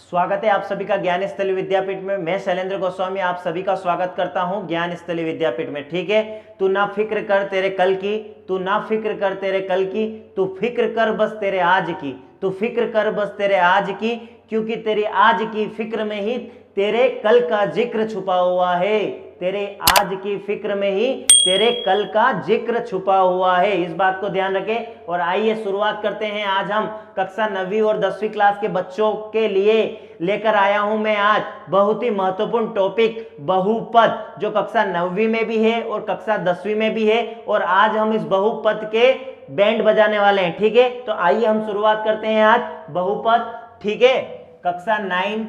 स्वागत है आप सभी का ज्ञान स्थली विद्यापीठ में। मैं शैलेंद्र गोस्वामी आप सभी का स्वागत करता हूं ज्ञान स्थली विद्यापीठ में। ठीक है, तू ना फिक्र कर तेरे कल की, तू ना फिक्र कर तेरे कल की, तू फिक्र कर बस तेरे आज की, तू फिक्र कर बस तेरे आज की, क्योंकि तेरी आज की फिक्र में ही तेरे कल का जिक्र छुपा हुआ है। तेरे आज की फिक्र में ही तेरे कल का जिक्र छुपा हुआ है, इस बात को ध्यान रखें। और आइए शुरुआत करते हैं। आज हम कक्षा 9वीं और 10वीं क्लास के बच्चों के लिए लेकर आया हूं मैं आज बहुत ही महत्वपूर्ण टॉपिक बहुपद, जो कक्षा 9वीं में भी है और कक्षा 10वीं में भी है। और आज हम इस बहुपद के बैंड बजाने वाले हैं। ठीक है, तो आइए हम शुरुआत करते हैं आज बहुपद। ठीक है, कक्षा 9th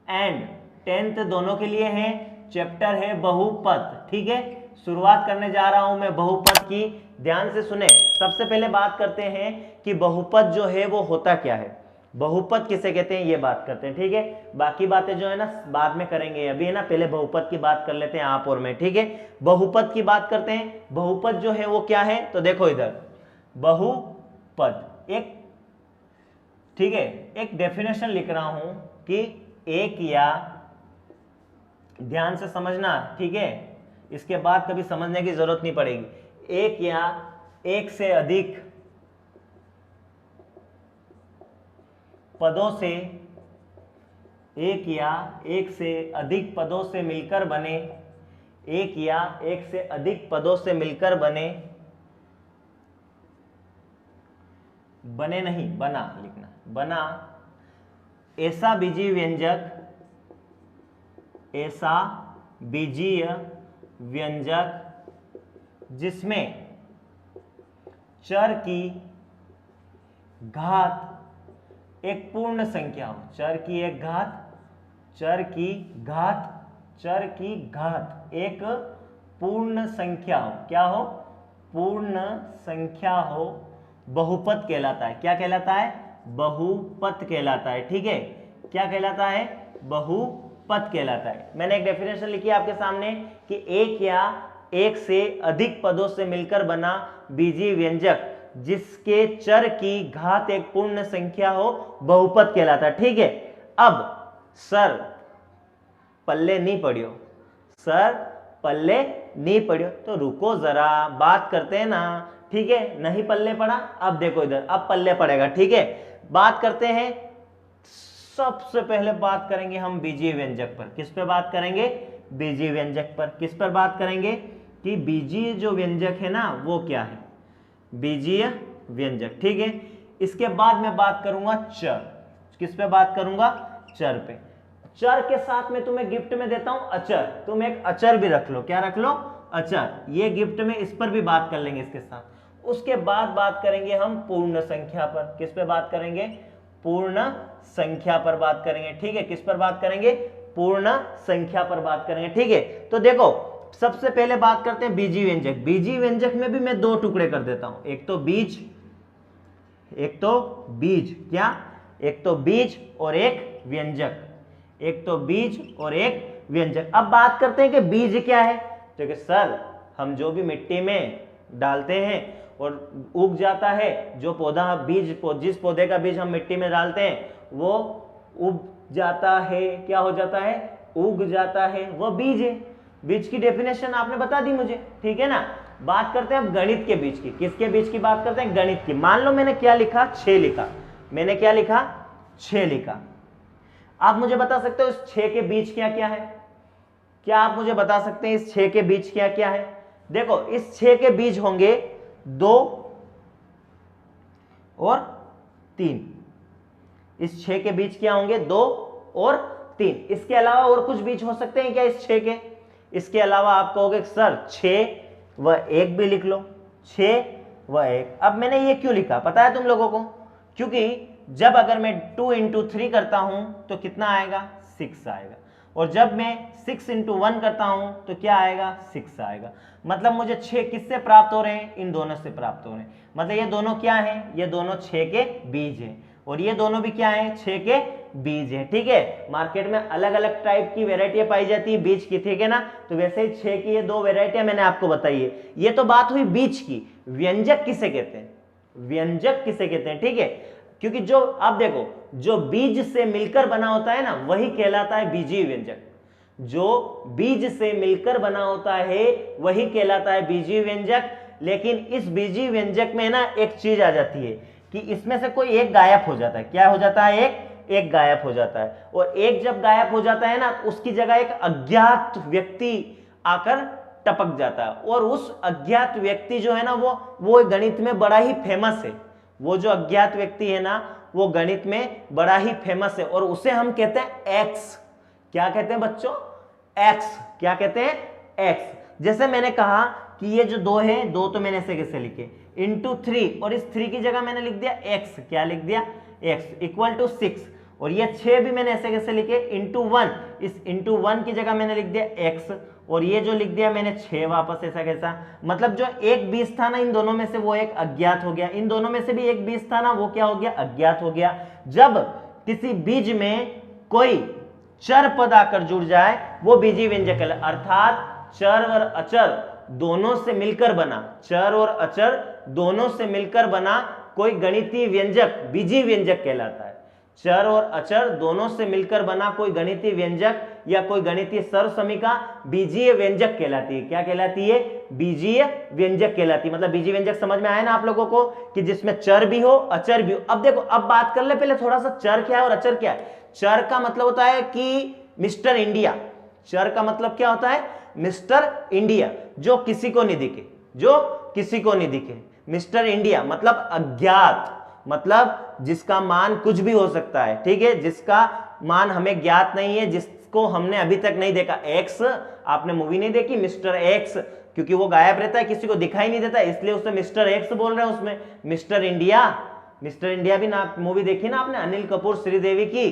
एंड 10th दोनों के लिए है, चैप्टर है बहुपद। ठीक है, शुरुआत करने जा रहा हूं मैं बहुपद की, ध्यान से सुने। सबसे पहले बात करते हैं कि बहुपद जो है वो होता क्या है, बहुपद किसे कहते हैं, ये बात करते हैं। ठीक है, बाकी बातें जो है ना बाद में करेंगे, अभी है ना पहले बहुपद की बात कर लेते हैं आप और मैं। ठीक है, बहुपद की बात करते हैं। बहुपद जो है वो क्या है, तो देखो इधर बहुपद एक, ठीक है, एक डेफिनेशन लिख रहा हूं कि एक या, ध्यान से समझना, ठीक है, इसके बाद कभी समझने की जरूरत नहीं पड़ेगी। एक या एक से अधिक पदों से, एक या एक से अधिक पदों से मिलकर बने, एक या एक से अधिक पदों से मिलकर बने, बने नहीं बना लिखना, बना ऐसा बीजीय व्यंजक, ऐसा बीजीय व्यंजक जिसमें चर की घात एक पूर्ण संख्या हो, चर की एक घात, चर की घात, चर की घात एक पूर्ण संख्या हो। क्या हो? पूर्ण संख्या हो, बहुपद कहलाता है। क्या कहलाता है? बहुपद कहलाता है। ठीक है, क्या कहलाता है? बहुपद कहलाता है। मैंने एक डेफिनेशन लिखी है आपके सामने कि एक या एक से अधिक पदों से मिलकर बना बीजीय व्यंजक जिसके चर की घात एक पूर्ण संख्या हो, बहुपद कहलाता है। ठीक है, अब सर पल्ले नहीं पड़ियो, सर पल्ले नहीं पड़ियो, तो रुको जरा, बात करते हैं ना। ठीक है, नहीं पल्ले पड़ा, अब देखो इधर, अब पल्ले पड़ेगा। ठीक है, बात करते हैं। सबसे पहले बात करेंगे हम बीजीय व्यंजक पर। किस पे बात करेंगे? बीजीय व्यंजक पर। किस पर बात करेंगे कि बीजीय जो व्यंजक है ना वो क्या है, बीजीय व्यंजक। ठीक है, इसके बाद मैं बात करूंगा चर। किस पे बात करूंगा? चर पे। चर के साथ में तुम्हें गिफ्ट में देता हूं अचर, तुम एक अचर भी रख लो। क्या रख लो? अचर। ये गिफ्ट में, इस पर भी बात कर लेंगे इसके साथ। उसके बाद बात करेंगे हम पूर्ण संख्या पर। किस पे बात करेंगे? पूर्ण संख्या पर बात करेंगे। ठीक है, किस पर बात करेंगे? पूर्ण संख्या पर बात करेंगे। ठीक है, तो देखो सबसे पहले बात करते हैं बीजीय व्यंजक। बीजीय व्यंजक में भी मैं दो टुकड़े कर देता हूं, एक तो बीज, एक तो बीज। क्या? एक तो बीज और एक व्यंजक, एक तो बीज और एक व्यंजक। अब बात करते हैं कि बीज क्या है। तो सर हम जो भी मिट्टी में डालते हैं और उग जाता है, जो पौधा बीज, जिस पौधे का बीज हम मिट्टी में डालते हैं वो उग जाता है। क्या हो जाता है? उग जाता है, वो बीज है। बीज की डेफिनेशन आपने बता दी मुझे। ठीक है ना, बात करते हैं अब गणित के बीज की। किसके बीज की बात करते हैं? गणित की। मान लो मैंने क्या लिखा? 6 लिखा। मैंने क्या लिखा? 6 लिखा। आप मुझे बता सकते हो इस 6 के बीज क्या क्या है? क्या आप मुझे बता सकते हैं इस 6 के बीज क्या क्या है? देखो इस 6 के बीज होंगे 2 और 3। इस 6 के बीज क्या होंगे? 2 और 3। इसके अलावा और कुछ बीज हो सकते हैं क्या इस 6 के? इसके अलावा आप कहोगे सर 6 व 1 भी लिख लो, 6 व 1। अब मैंने ये क्यों लिखा पता है तुम लोगों को? क्योंकि जब अगर मैं 2 इंटू 3 करता हूं तो कितना आएगा? 6 आएगा। और जब मैं 6 इंटू 1 करता हूं तो क्या आएगा? 6 आएगा। मतलब मुझे 6 किससे प्राप्त हो रहे हैं? इन दोनों से प्राप्त हो रहे हैं। मतलब ये दोनों क्या हैं? ये दोनों 6 के बीज हैं और ये दोनों भी क्या हैं? 6 के बीज हैं। ठीक है, मार्केट में अलग अलग टाइप की वेराइटियां पाई जाती है बीज की। ठीक है ना, तो वैसे ही 6 की ये 2 वेराइटियां मैंने आपको बताई है। ये तो बात हुई बीज की। व्यंजक किसे कहते हैं? व्यंजक किसे कहते हैं? ठीक है, क्योंकि जो आप देखो, जो बीज से मिलकर बना होता है ना वही कहलाता है बीजीय व्यंजक। जो बीज से मिलकर बना होता है वही कहलाता है बीजीय व्यंजक। लेकिन इस बीजीय व्यंजक में ना एक चीज आ जाती है कि इसमें से कोई एक गायब हो जाता है। क्या हो जाता है? एक गायब हो जाता है। और एक जब गायब हो जाता है ना, उसकी जगह एक अज्ञात व्यक्ति आकर टपक जाता है। और उस अज्ञात व्यक्ति जो है ना वो गणित में बड़ा ही फेमस है। वो जो अज्ञात व्यक्ति है ना वो गणित में बड़ा ही फेमस है और उसे हम कहते हैं एक्स। क्या कहते हैं बच्चों? एक्स। क्या कहते हैं? एक्स। जैसे मैंने कहा कि ये जो 2 है, 2 तो मैंने ऐसे कैसे लिखे इंटू 3, और इस 3 की जगह मैंने लिख दिया एक्स। क्या लिख दिया? X equal to 6। और ये 6 भी मैंने ऐसे कैसे लिखे इंटू 1, इस इंटू 1 की जगह मैंने लिख दिया एक्स। और ये जो लिख दिया मैंने 6 वापस, ऐसा कैसा? मतलब जो एक बीज था ना इन दोनों में से वो एक अज्ञात हो गया। इन दोनों में से भी एक बीज था ना वो क्या हो गया? अज्ञात हो गया। जब किसी बीज में कोई चर पद आकर जुड़ जाए वो बीजीय व्यंजक कहलाता है। अर्थात चर और अचर दोनों से मिलकर बना, चर और अचर दोनों से मिलकर बना कोई गणितीय व्यंजक बीजीय व्यंजक कहलाता है। चर और अचर दोनों से मिलकर बना कोई गणितीय व्यंजक या कोई गणितीय सर्वसमीका बीजीय व्यंजक कहलाती है। क्या कहलाती है? बीजीय व्यंजक कहलाती है। मतलब बीजीय व्यंजक समझ में आया ना आप लोगों को कि जिसमें चर भी हो अचर भी हो। अब देखो, अब बात कर ले पहले थोड़ा सा, चर क्या है और अचर क्या है। चर का मतलब होता है कि मिस्टर इंडिया। चर का मतलब क्या होता है? मिस्टर इंडिया, जो किसी को नहीं दिखे, जो किसी को नहीं दिखे। मिस्टर इंडिया मतलब अज्ञात, मतलब जिसका मान कुछ भी हो सकता है। ठीक है, जिसका मान हमें ज्ञात नहीं है, जिसको हमने अभी तक नहीं देखा। एक्स, आपने मूवी नहीं देखी मिस्टर एक्स, क्योंकि वो गायब रहता है, किसी को दिखाई नहीं देता, इसलिए उसे मिस्टर एक्स बोल रहे हैं। उसमें मिस्टर इंडिया, मिस्टर इंडिया भी ना मूवी देखी ना आपने, अनिल कपूर श्रीदेवी की।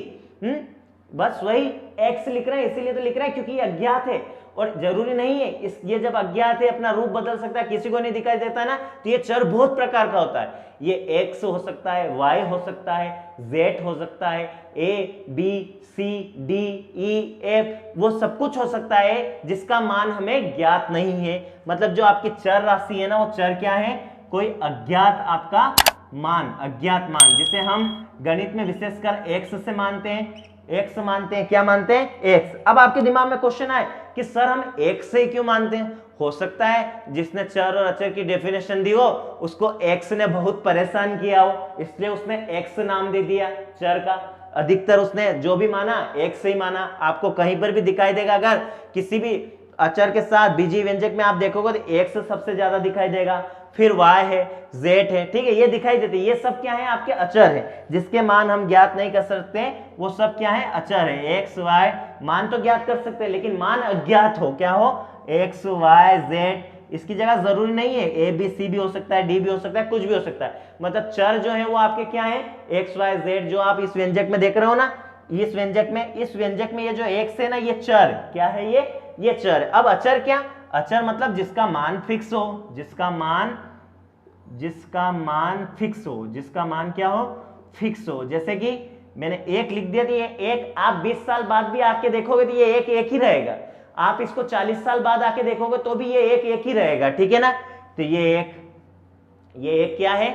बस वही एक्स लिख रहे हैं, इसीलिए तो लिख रहे हैं क्योंकि ये अज्ञात है। और जरूरी नहीं है ये जब अज्ञात है अपना रूप बदल सकता है, किसी को नहीं दिखाई देता है ना, तो ये चर बहुत प्रकार का होता है। ये एक्स हो सकता है, वाई हो सकता है, जेड हो सकता है, A B C D E F, वो सब कुछ हो सकता है जिसका मान हमें ज्ञात नहीं है। मतलब जो आपकी चर राशि है ना वो चर क्या है? कोई अज्ञात आपका मान, अज्ञात मान, जिसे हम गणित में विशेषकर एक्स से मानते हैं। एक्स मानते हैं। क्या मानते हैं? एक्स। अब आपके दिमाग में क्वेश्चन आए कि सर हम एक्स से क्यों मानते हैं? हो सकता है जिसने चर और अचर की डेफिनेशन दी हो उसको एक्स ने बहुत परेशान किया हो, इसलिए उसने एक्स नाम दे दिया चर का। अधिकतर उसने जो भी माना एक्स से ही माना। आपको कहीं पर भी दिखाई देगा, अगर किसी भी अचर के साथ बीजीय व्यंजक में आप देखोगे तो एक्स सबसे ज्यादा दिखाई देगा, फिर y है, z है। ठीक है, ये दिखाई देते। ये सब क्या है? आपके अचर है, जिसके मान हम ज्ञात नहीं कर सकते, वो सब क्या है? अचर है। x y मान तो ज्ञात कर सकते हैं लेकिन मान अज्ञात हो, क्या हो? x y z। इसकी जगह जरूरी नहीं है a b c भी हो सकता है, d भी हो सकता है, कुछ भी हो सकता है। मतलब चर जो है वो आपके क्या है? x y z। जो आप इस व्यंजक में देख रहे हो ना, इस व्यंजक में ये जो x है ना, ये चर क्या है? ये चर। अब अचर क्या? अचर मतलब जिसका मान फिक्स हो, जिसका मान फिक्स हो, जिसका मान क्या हो? फिक्स हो। जैसे कि मैंने एक लिख दिया, ये एक आप 20 साल बाद भी आके देखोगे तो ये एक ही रहेगा। आप इसको 40 साल बाद आके देखोगे तो भी ये एक ही रहेगा। ठीक है ना? तो ये एक क्या है?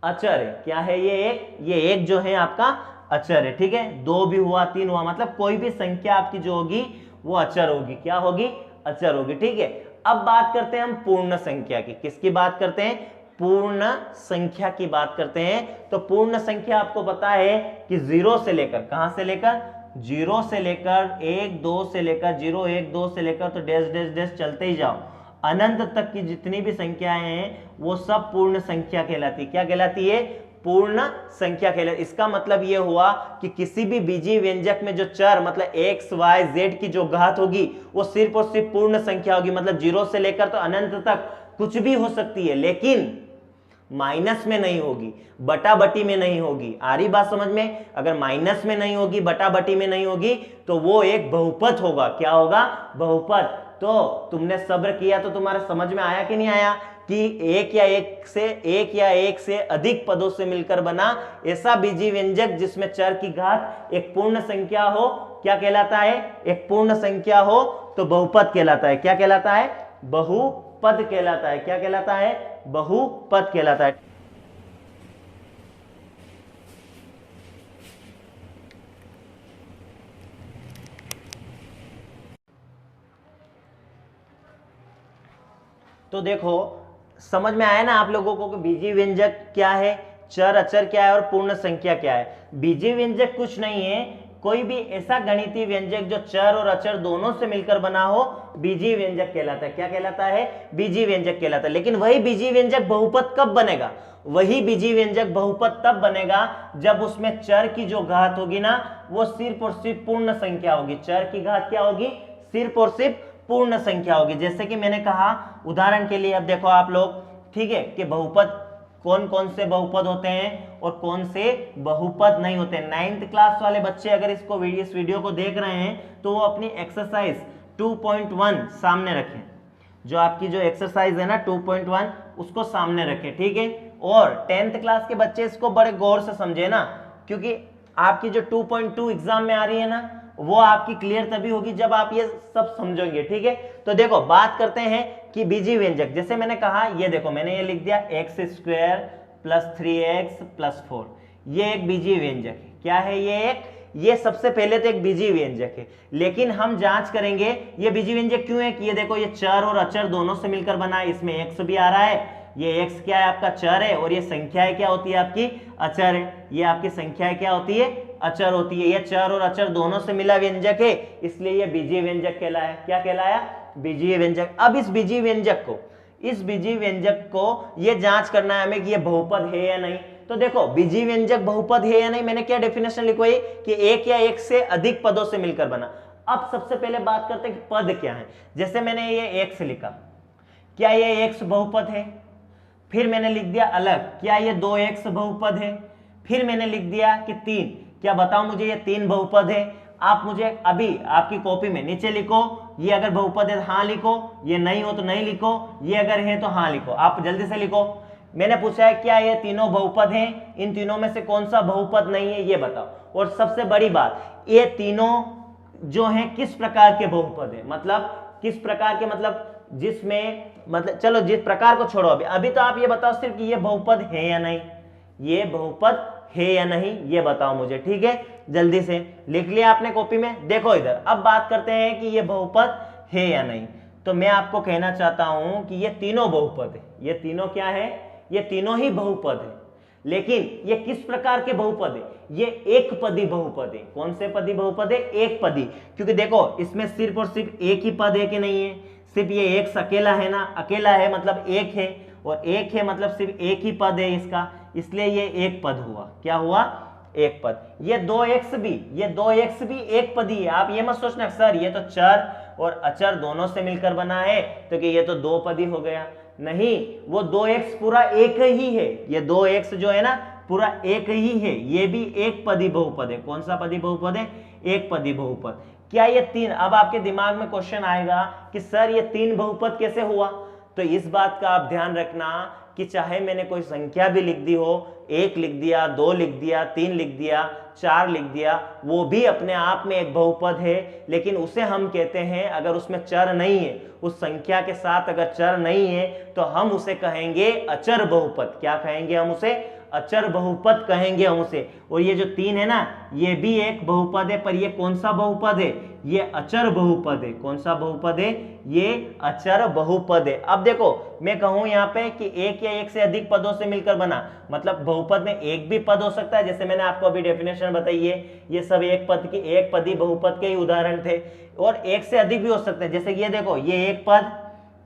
अचर है। क्या है? ये एक जो है आपका अचर है। ठीक है, 2 भी हुआ, 3 हुआ, मतलब कोई भी संख्या आपकी जो होगी वो अचर होगी। क्या होगी? अचर होगी। ठीक है, अब बात करते हैं हम पूर्ण संख्या की। किसकी बात करते हैं? पूर्ण संख्या की बात करते हैं। तो पूर्ण संख्या आपको पता है कि 0 से लेकर, कहां से लेकर? 0 से लेकर 1 2 से लेकर 0 1 2 से लेकर तो डैश डैश डैश चलते ही जाओ, अनंत तक की जितनी भी संख्याएं हैं वो सब पूर्ण संख्या कहलाती है। क्या कहलाती है? पूर्ण संख्या कहलाती। इसका मतलब ये हुआ कि किसी भी बीजीय व्यंजक में जो चर मतलब x y z की जो घात होगी वो सिर्फ और सिर्फ पूर्ण संख्या होगी। मतलब 0 से लेकर तो अनंत तक कुछ भी हो सकती है, लेकिन माइनस में नहीं होगी, बटा बटी में नहीं होगी। आ रही बात समझ में? अगर माइनस में नहीं होगी, बटा बटी में नहीं होगी तो वो एक बहुपद होगा। क्या होगा? बहुपद। तो तुमने सब्र किया तो तुम्हारे समझ में आया कि नहीं आया कि एक या एक से अधिक पदों से मिलकर बना ऐसा बीजीय व्यंजक जिसमें चर की घात एक पूर्ण संख्या हो, क्या कहलाता है? एक पूर्ण संख्या हो तो बहुपद कहलाता है। क्या कहलाता है? बहुपद कहलाता है। क्या कहलाता है? बहुपद कहलाता है। तो देखो समझ में आया ना आप लोगों को कि बीजीय व्यंजक क्या है, चर अचर क्या है और पूर्ण संख्या क्या है। बीजीय व्यंजक कुछ नहीं है, कोई भी ऐसा गणितीय व्यंजक जो चर और अचर दोनों से मिलकर बना हो, बीजीय व्यंजक कहलाता है। क्या कहलाता है? बीजीय व्यंजक कहलाता है। लेकिन वही बीजीय व्यंजक बहुपद कब बनेगा? वही बीजीय व्यंजक बहुपद तब बनेगा जब उसमें चर की जो घात होगी ना वो सिर्फ और सिर्फ पूर्ण संख्या होगी। चर की घात क्या होगी? सिर्फ और सिर्फ पूर्ण संख्या होगी। जैसे कि मैंने कहा उदाहरण के लिए, अब देखो आप लोग, ठीक है, कि बहुपद कौन कौन से बहुपद होते हैं और कौन से बहुपद नहीं होते हैं। 9th क्लास वाले बच्चे अगर इस वीडियो को देख रहे हैं तो वो अपनी एक्सरसाइज 2.1 सामने रखें। जो आपकी जो एक्सरसाइज है ना 2.1 उसको सामने रखें, ठीक है। और 10th क्लास के बच्चे इसको बड़े गौर से समझे ना, क्योंकि आपकी जो 2.2 एग्जाम में आ रही है ना वो आपकी क्लियर तभी होगी जब आप ये सब समझोगे, ठीक है। तो देखो बात करते हैं कि बीजीय व्यंजक, जैसे मैंने कहा, ये देखो मैंने ये लिख दिया x² + 3x + 4, ये एक बीजीय व्यंजक है। क्या है ये? ये सबसे पहले तो एक बीजीय व्यंजक है, लेकिन हम जांच करेंगे ये बीजीय व्यंजक क्यों है कि ये देखो ये चर और अचर दोनों से मिलकर बना है। इसमें x भी आ रहा है, ये x क्या है आपका? चर है, और ये संख्याएं क्या होती है आपकी? अचर है। ये आपकी संख्याएं क्या होती है? अचर होती है। ये चर और अचर दोनों से मिला व्यंजक है, इसलिए ये बीजीय व्यंजक कहलाया। क्या कहलाया? बीजीय व्यंजक। अब इस बीजीय व्यंजक को ये जांच करना है हमें कि ये बहुपद है या नहीं। तो देखो बीजीय व्यंजक बहुपद है या नहीं, मैंने क्या डेफिनेशन लिखवाई कि एक या एक से अधिक पदों से मिलकर बना। अब सबसे पहले बात करते हैं कि पद क्या है। जैसे मैंने ये x लिखा, क्या ये x बहुपद है? फिर मैंने लिख दिया अलग, क्या ये 2x बहुपद है? फिर मैंने लिख दिया कि 3, क्या बताओ मुझे ये 3 बहुपद है? आप मुझे अभी आपकी कॉपी में नीचे लिखो, ये अगर बहुपद है हाँ लिखो, ये नहीं हो तो नहीं लिखो, ये अगर है तो हाँ लिखो। आप जल्दी से लिखो। मैंने पूछा है क्या ये तीनों बहुपद हैं? इन तीनों में से कौन सा बहुपद नहीं है ये बताओ। और सबसे बड़ी बात, ये तीनों जो हैं किस प्रकार के बहुपद है? मतलब किस प्रकार के, मतलब जिसमें, मतलब चलो जिस प्रकार को छोड़ो, अभी तो आप ये बताओ सिर्फ कि ये बहुपद है या नहीं, ये बहुपद है या नहीं ये बताओ मुझे, ठीक है। जल्दी से लिख लिया आपने कॉपी में? देखो इधर, अब बात करते हैं कि ये बहुपद है या नहीं। तो मैं आपको कहना चाहता हूं कि ये तीनों बहुपद है। ये तीनों क्या है? ये तीनों ही बहुपद है। लेकिन ये किस प्रकार के बहुपद है? ये एक पदी बहुपद है। कौन से पदी बहुपद है? एक पदी। क्योंकि देखो इसमें सिर्फ और सिर्फ एक ही पद है कि नहीं है? सिर्फ ये एक अकेला है ना, अकेला है मतलब एक है, और एक है मतलब सिर्फ एक ही पद है इसका, इसलिए ये एक पद हुआ। क्या हुआ? एक पद। ये 2x भी एक पदी है। आप ये मत सोचना सर ये तो चर और अचर दोनों से मिलकर बना है तो कि ये तो दो पदी हो गया। नहीं, वो 2x पूरा एक ही है। ये 2x जो है ना पूरा एक ही है, ये भी एक पदी बहुपद है। कौन सा पदी बहुपद है? एक पदी बहुपद। क्या ये 3? अब आपके दिमाग में क्वेश्चन आएगा कि सर ये 3 बहुपद कैसे हुआ? तो इस बात का आप ध्यान रखना कि चाहे मैंने कोई संख्या भी लिख दी हो, 1 लिख दिया, 2 लिख दिया, 3 लिख दिया, 4 लिख दिया, वो भी अपने आप में एक बहुपद है। लेकिन उसे हम कहते हैं, अगर उसमें चर नहीं है, उस संख्या के साथ अगर चर नहीं है तो हम उसे कहेंगे अचर बहुपद। क्या कहेंगे हम उसे? अचर बहुपद कहेंगे हम उसे। और ये जो 3 है ना ये भी एक बहुपद है, पर ये कौन सा बहुपद है? ये अचर बहुपद है। कौन सा बहुपद है? ये अचर बहुपद है। अब देखो मैं कहूं यहाँ पे कि एक या एक से अधिक पदों से मिलकर बना, मतलब बहुपद में एक भी पद हो सकता है। जैसे मैंने आपको अभी डेफिनेशन बताई है, ये सब एक पदी बहुपद के ही उदाहरण थे। और एक से अधिक भी हो सकते हैं, जैसे ये देखो ये एक पद,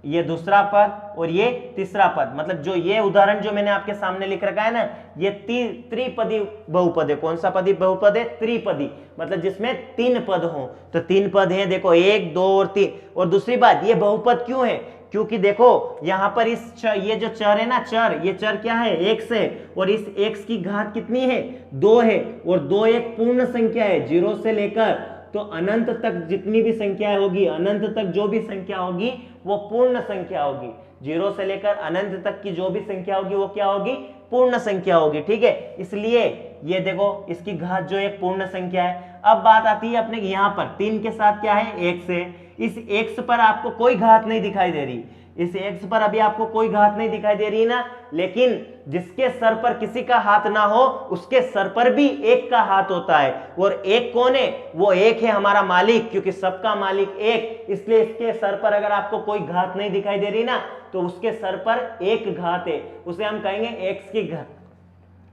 ये दूसरा पद और ये तीसरा पद। मतलब जो ये उदाहरण जो मैंने आपके सामने लिख रखा है ना, ये त्रिपदी बहुपद है। कौन सा पदी बहुपद है? त्रिपदी, मतलब जिसमें 3 पद हो। तो 3 पद हैं, देखो 1, 2 और 3। और दूसरी बात, ये बहुपद क्यों है? क्योंकि देखो यहां पर ये जो चर है ना, ये चर क्या है? x है, और इस x की घात कितनी है? 2 है, और 2 एक पूर्ण संख्या है। 0 से लेकर तो अनंत तक जितनी भी संख्या होगी, अनंत तक जो भी संख्या होगी वो पूर्ण संख्या होगी। 0 से लेकर अनंत तक की जो भी संख्या होगी वो क्या होगी? पूर्ण संख्या होगी, ठीक है। इसलिए ये देखो इसकी घात जो एक पूर्ण संख्या है। अब बात आती है अपने यहाँ पर 3 के साथ क्या है? x है। इस x पर आपको कोई घात नहीं दिखाई दे रही, इस x पर अभी आपको कोई घात नहीं दिखाई दे रही ना, लेकिन जिसके सर पर किसी का हाथ ना हो उसके सर पर भी एक का हाथ होता है। और एक कौन है? वो एक है हमारा मालिक, क्योंकि सबका मालिक एक, इसलिए इसके सर पर अगर आपको कोई घात नहीं दिखाई दे रही ना तो उसके सर पर एक घात है, उसे हम कहेंगे x की घात,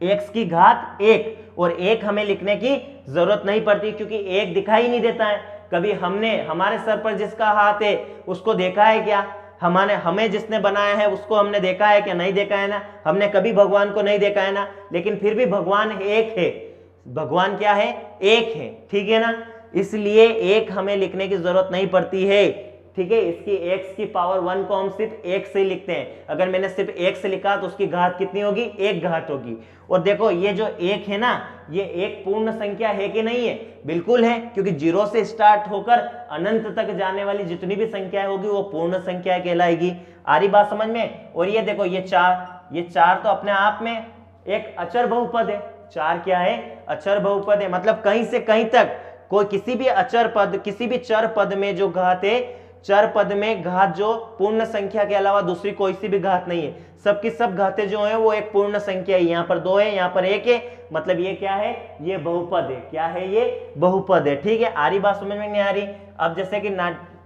x की घात एक। और एक हमें लिखने की जरूरत नहीं पड़ती क्योंकि एक दिखाई नहीं देता है। कभी हमने हमारे सर पर जिसका हाथ है उसको देखा है क्या? हमें जिसने बनाया है उसको हमने देखा है क्या? नहीं देखा है ना। हमने कभी भगवान को नहीं देखा है ना, लेकिन फिर भी भगवान एक है। भगवान क्या है? एक है, ठीक है ना। इसलिए एक हमें लिखने की जरूरत नहीं पड़ती है, ठीक है। इसकी x की पावर 1 को हम सिर्फ एक से ही लिखते हैं। अगर मैंने सिर्फ एक से लिखा तो उसकी घात कितनी होगी? एक घात होगी। और देखो ये जो एक है ना, ये एक पूर्ण संख्या है कि नहीं है? बिल्कुल है, क्योंकि 0 से स्टार्ट होकर अनंत तक जाने वाली जितनी भी संख्याएं होगी वो पूर्ण संख्या कहलाएगी। आ रही बात समझ में? और ये देखो ये 4 तो अपने आप में एक अचर बहुपद है। 4 क्या है? अचर बहुपद है। मतलब कहीं से कहीं तक कोई किसी भी अचर पद, किसी भी चर पद में जो घात है, चर पद में घात जो पूर्ण संख्या के अलावा दूसरी कोई सी भी घात नहीं है, सबकी सब घातें जो है वो एक पूर्ण संख्या है। यहाँ पर 2 है, यहाँ पर 1 है, मतलब ये क्या है? ये बहुपद है। क्या है? ये बहुपद है, ठीक है। आ रही बात समझ में? नहीं आ रही? अब जैसे कि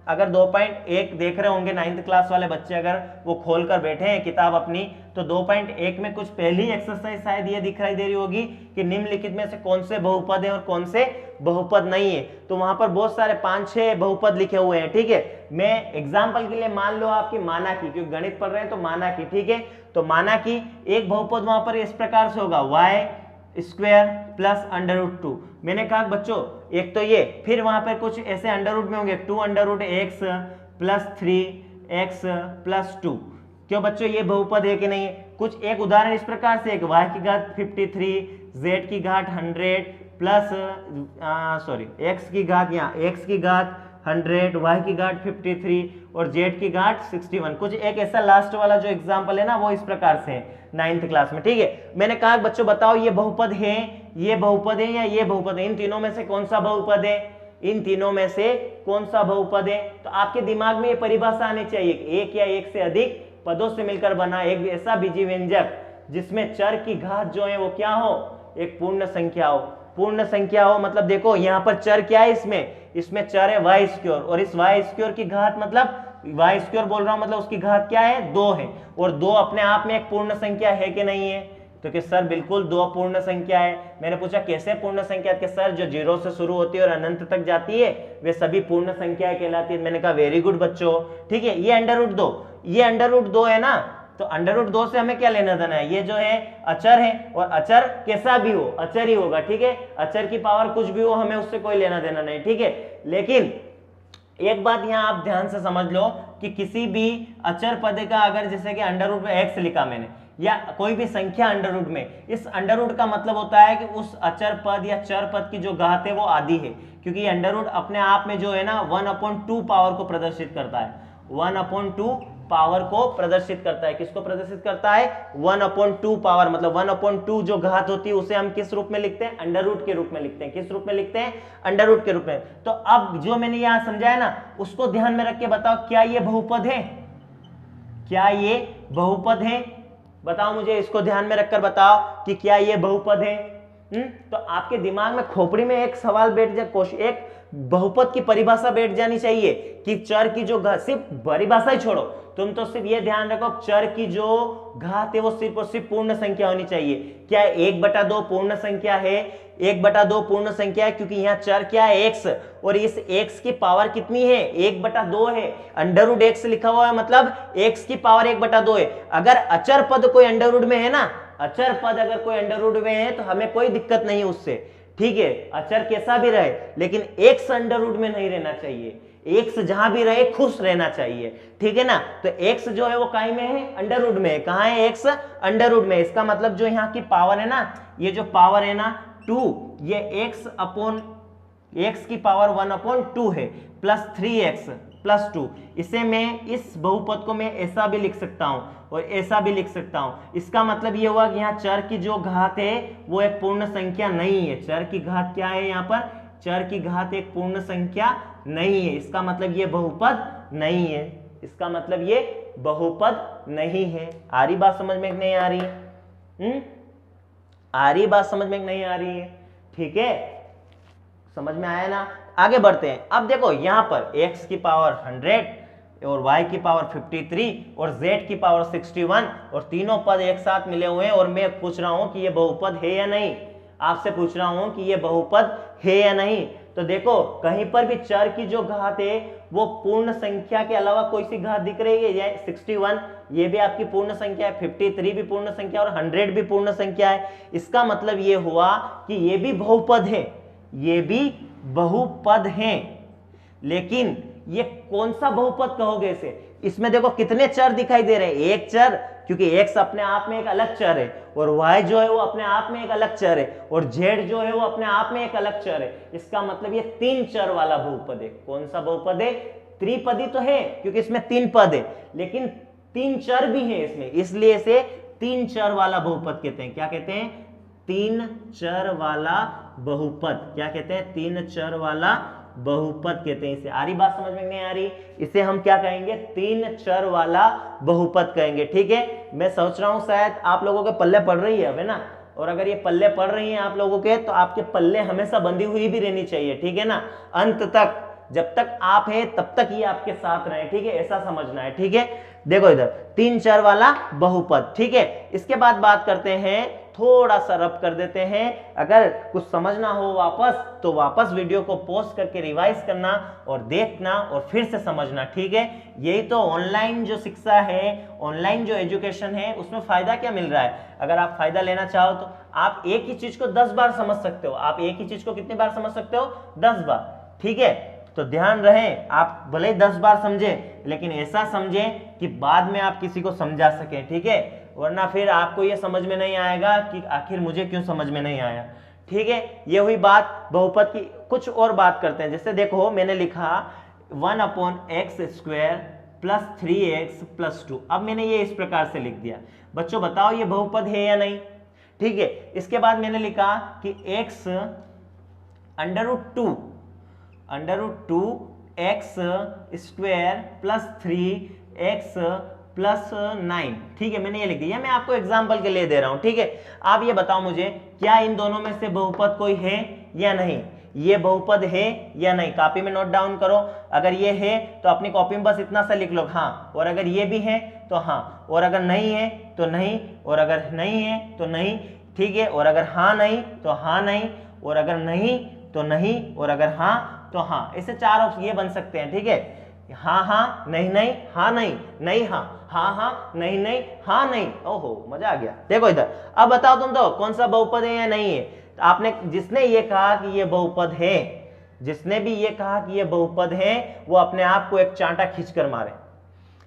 अगर 2.1 देख रहे होंगे 9th क्लास वाले बच्चे, अगर वो खोल कर बैठे हैं किताब अपनी, तो 2.1 में कुछ पहली एक्सरसाइज शायद ये दिखाई दे रही होगी कि निम्नलिखित में से कौन से बहुपद है और कौन से बहुपद नहीं है। तो वहां पर बहुत सारे 5-6 बहुपद लिखे हुए हैं, ठीक है। मैं एग्जाम्पल के लिए मान लो आपकी माना की, क्योंकि गणित पढ़ रहे हैं तो माना की, ठीक है। तो माना की एक बहुपद वहां पर इस प्रकार से होगा, y स्क्वायर प्लस √2। मैंने कहा बच्चों एक तो ये, फिर वहां पर कुछ ऐसे अंडर रूट में होंगे 2√x प्लस 3x प्लस 2। क्यों बच्चों? ये बहुपद है कि नहीं है? कुछ एक उदाहरण इस प्रकार से, एक y की घात 53, z की घात 100 प्लस x की घात, यहाँ x की घात 100, y की घात 53 और z की घात 61। कुछ एक ऐसा लास्ट वाला जो एग्जांपल है ना वो इस प्रकार से है 9th क्लास में, ठीक है। मैंने कहा बच्चों बताओ ये बहुपद है, ये बहुपद है या ये बहुपद है? इन तीनों में से कौन सा बहुपद है? इन तीनों में से कौन सा बहुपद है? तो आपके दिमाग में ये परिभाषा आनी चाहिए, एक या एक से अधिक पदों से मिलकर बना एक ऐसा बीजी व्यंजक जिसमें चर की घात जो है वो क्या हो? एक पूर्ण संख्या हो। पूर्ण संख्या हो मतलब देखो यहाँ पर चर क्या है, इसमें चर है y स्क्वायर, और इस y स्क्वायर की घात मतलब y स्क्वायर बोल रहा हूं मतलब उसकी घात क्या है? 2 है। और 2 अपने आप में एक पूर्ण संख्या है कि नहीं है? तो कि सर बिल्कुल 2 पूर्ण संख्या है। मैंने पूछा कैसे पूर्ण संख्या? कि सर जो 0 से शुरू होती है और अनंत तक जाती है वे सभी पूर्ण संख्या कहलाती है। मैंने कहा वेरी गुड बच्चों, ठीक है। ये √2, ये √2 है ना, तो √2 से हमें क्या लेना देना है? ये जो है अचर है, और अचर कैसा भी हो अचर ही होगा, ठीक है। अचर की पावर कुछ भी हो हमें उससे कोई लेना देना नहीं, ठीक है। लेकिन एक बात यहां आप ध्यान से समझ लो कि किसी भी अचर पद का अगर जैसे कि √x लिखा मैंने, या कोई भी संख्या √, में इस √, का मतलब होता है कि उस अचर पद या चर पद की जो घात है वो आधी है, क्योंकि √, अपने आप में जो है ना 1/2 पावर को प्रदर्शित करता है। 1/2 पावर को प्रदर्शित करता है। किसको प्रदर्शित करता है? 1/2 पावर, मतलब 1/2 जो घात होती है उसे हम किस रूप में लिखते हैं? √, के रूप में लिखते हैं। किस रूप में लिखते हैं? √, के रूप में। तो अब जो मैंने यहां समझाया ना उसको ध्यान में रख के बताओ, क्या ये बहुपद है? क्या ये बहुपद है? बताओ मुझे, इसको ध्यान में रखकर बताओ कि क्या ये बहुपद है। तो आपके दिमाग में खोपड़ी में एक सवाल बैठ जाए, एक बहुपद की परिभाषा बैठ जानी चाहिए कि चर की जो घात, सिर्फ परिभाषा ही छोड़ो, तुम तो सिर्फ ये ध्यान रखो चर की जो घात है वो सिर्फ और सिर्फ पूर्ण संख्या होनी चाहिए। क्या 1/2 पूर्ण संख्या है? 1/2 पूर्ण संख्या है क्योंकि यहाँ चर क्या है? x, और इस x की पावर कितनी है? 1/2 है। √x लिखा हुआ है मतलब x की पावर 1/2 है। अगर अचर पद कोई √, में है ना, अचर पद अगर कोई √, में है तो हमें कोई दिक्कत नहीं है उससे, ठीक है। अचर कैसा भी रहे लेकिन x √, में नहीं रहना चाहिए। x जहां भी रहे खुश रहना चाहिए, ठीक है ना। तो x जो है वो काय में है? √, में है। कहां है x? √, में। इसका मतलब जो यहाँ की पावर है ना, ये जो पावर है ना 2, ये x की पावर 1/2 है प्लस 3x प्लस 2। इसे मैं इस बहुपद को मैं ऐसा भी लिख सकता हूं और ऐसा भी लिख सकता हूं। इसका मतलब ये हुआ कि यहाँ चर की जो घात है वो एक पूर्ण संख्या नहीं है। चर की घात क्या है? यहाँ पर चर की घात एक पूर्ण संख्या नहीं है। इसका मतलब ये बहुपद नहीं है। इसका मतलब ये बहुपद नहीं है। आ रही बात समझ में नहीं आ रही है? आ रही बात समझ में नहीं आ रही है? ठीक है, समझ में आया ना? आगे बढ़ते हैं। अब देखो यहां पर x की पावर 100 और y की पावर 53 और z की पावर 61 और तीनों पद एक साथ मिले हुए हैं और मैं पूछ रहा हूं कि ये बहुपद है या नहीं। आपसे पूछ रहा हूं कि ये बहुपद है या नहीं। तो देखो कहीं पर भी चर की जो घात है वो पूर्ण संख्या के अलावा कोई सी घात दिख रही है? ये 61 ये भी आपकी पूर्ण संख्या है, 53 भी पूर्ण संख्या और 100 भी पूर्ण संख्या है। इसका मतलब ये हुआ कि ये भी बहुपद है, ये भी बहुपद हैं। लेकिन ये कौन सा बहुपद कहोगे इसे? इसमें देखो कितने चर दिखाई दे रहे हैं? एक चर, क्योंकि x अपने आप में एक अलग चर है और y जो है वो अपने आप में एक अलग चर है और z जो है वो अपने आप में एक अलग चर है। इसका मतलब ये 3 चर वाला बहुपद है। कौन सा बहुपद है? त्रिपदी तो है क्योंकि इसमें 3 पद है, लेकिन 3 चर भी है इसमें, इसलिए इसे 3 चर वाला बहुपद कहते हैं। क्या कहते हैं? 3 चर वाला बहुपद। क्या कहते हैं? 3 चर वाला बहुपद कहते हैं इसे। आ रही बात समझ में नहीं आ रही? इसे हम क्या कहेंगे? 3 चर वाला बहुपद कहेंगे। ठीक है, मैं सोच रहा हूं शायद आप लोगों के पल्ले पड़ रही है, है ना? और अगर ये पल्ले पड़ रही हैं आप लोगों के, तो आपके पल्ले हमेशा बंधी हुई भी रहनी चाहिए। ठीक है ना? अंत तक, जब तक आप है तब तक ये आपके साथ रहे। ठीक है, ऐसा समझना है। ठीक है, देखो इधर 3 चर वाला बहुपद। ठीक है, इसके बाद बात करते हैं, थोड़ा सा रब कर देते हैं। अगर कुछ समझना हो वापस, तो वापस वीडियो को पॉज करके रिवाइज करना और देखना और फिर से समझना। ठीक है, यही तो ऑनलाइन जो शिक्षा है, ऑनलाइन जो एजुकेशन है, उसमें फायदा क्या मिल रहा है? अगर आप फायदा लेना चाहो तो आप एक ही चीज को 10 बार समझ सकते हो। आप एक ही चीज को कितनी बार समझ सकते हो? 10 बार। ठीक है, तो ध्यान रहे, आप भले ही 10 बार समझे, लेकिन ऐसा समझे कि बाद में आप किसी को समझा सके। ठीक है, वरना फिर आपको ये समझ में नहीं आएगा कि आखिर मुझे क्यों समझ में नहीं आया। ठीक है, ये हुई बात बहुपद की। कुछ और बात करते हैं। जैसे देखो मैंने लिखा 1/x² प्लस 3x प्लस 2। अब मैंने ये इस प्रकार से लिख दिया। बच्चों बताओ ये बहुपद है या नहीं? ठीक है, इसके बाद मैंने लिखा कि x √2x² plus 3x plus 9। ठीक है, मैंने ये लिख दिया। मैं आपको एग्जाम्पल के लिए दे रहा हूं। ठीक है, आप ये बताओ मुझे, क्या इन दोनों में से बहुपद कोई है या नहीं? ये बहुपद है या नहीं? कॉपी में नोट डाउन करो। अगर ये है तो अपनी कॉपी में बस इतना सा लिख लो, हाँ। और अगर ये भी है तो हाँ, और अगर नहीं है तो नहीं, और अगर नहीं है तो नहीं। ठीक है, और अगर हाँ नहीं तो हाँ नहीं, और अगर नहीं तो नहीं, और अगर हाँ तो हाँ। ऐसे 4 ऑप्शन ये बन सकते हैं। ठीक है, हाँ हाँ, नहीं नहीं, हाँ नहीं, नहीं हाँ, हाँ हाँ, नहीं नहीं, हाँ नहीं। ओहो, मजा आ गया। देखो इधर, अब बताओ तुम तो कौन सा बहुपद है या नहीं है? तो आपने, जिसने ये कहा कि ये बहुपद है, जिसने भी ये कहा कि ये बहुपद है, वो अपने आप को एक चांटा खींच कर मारे।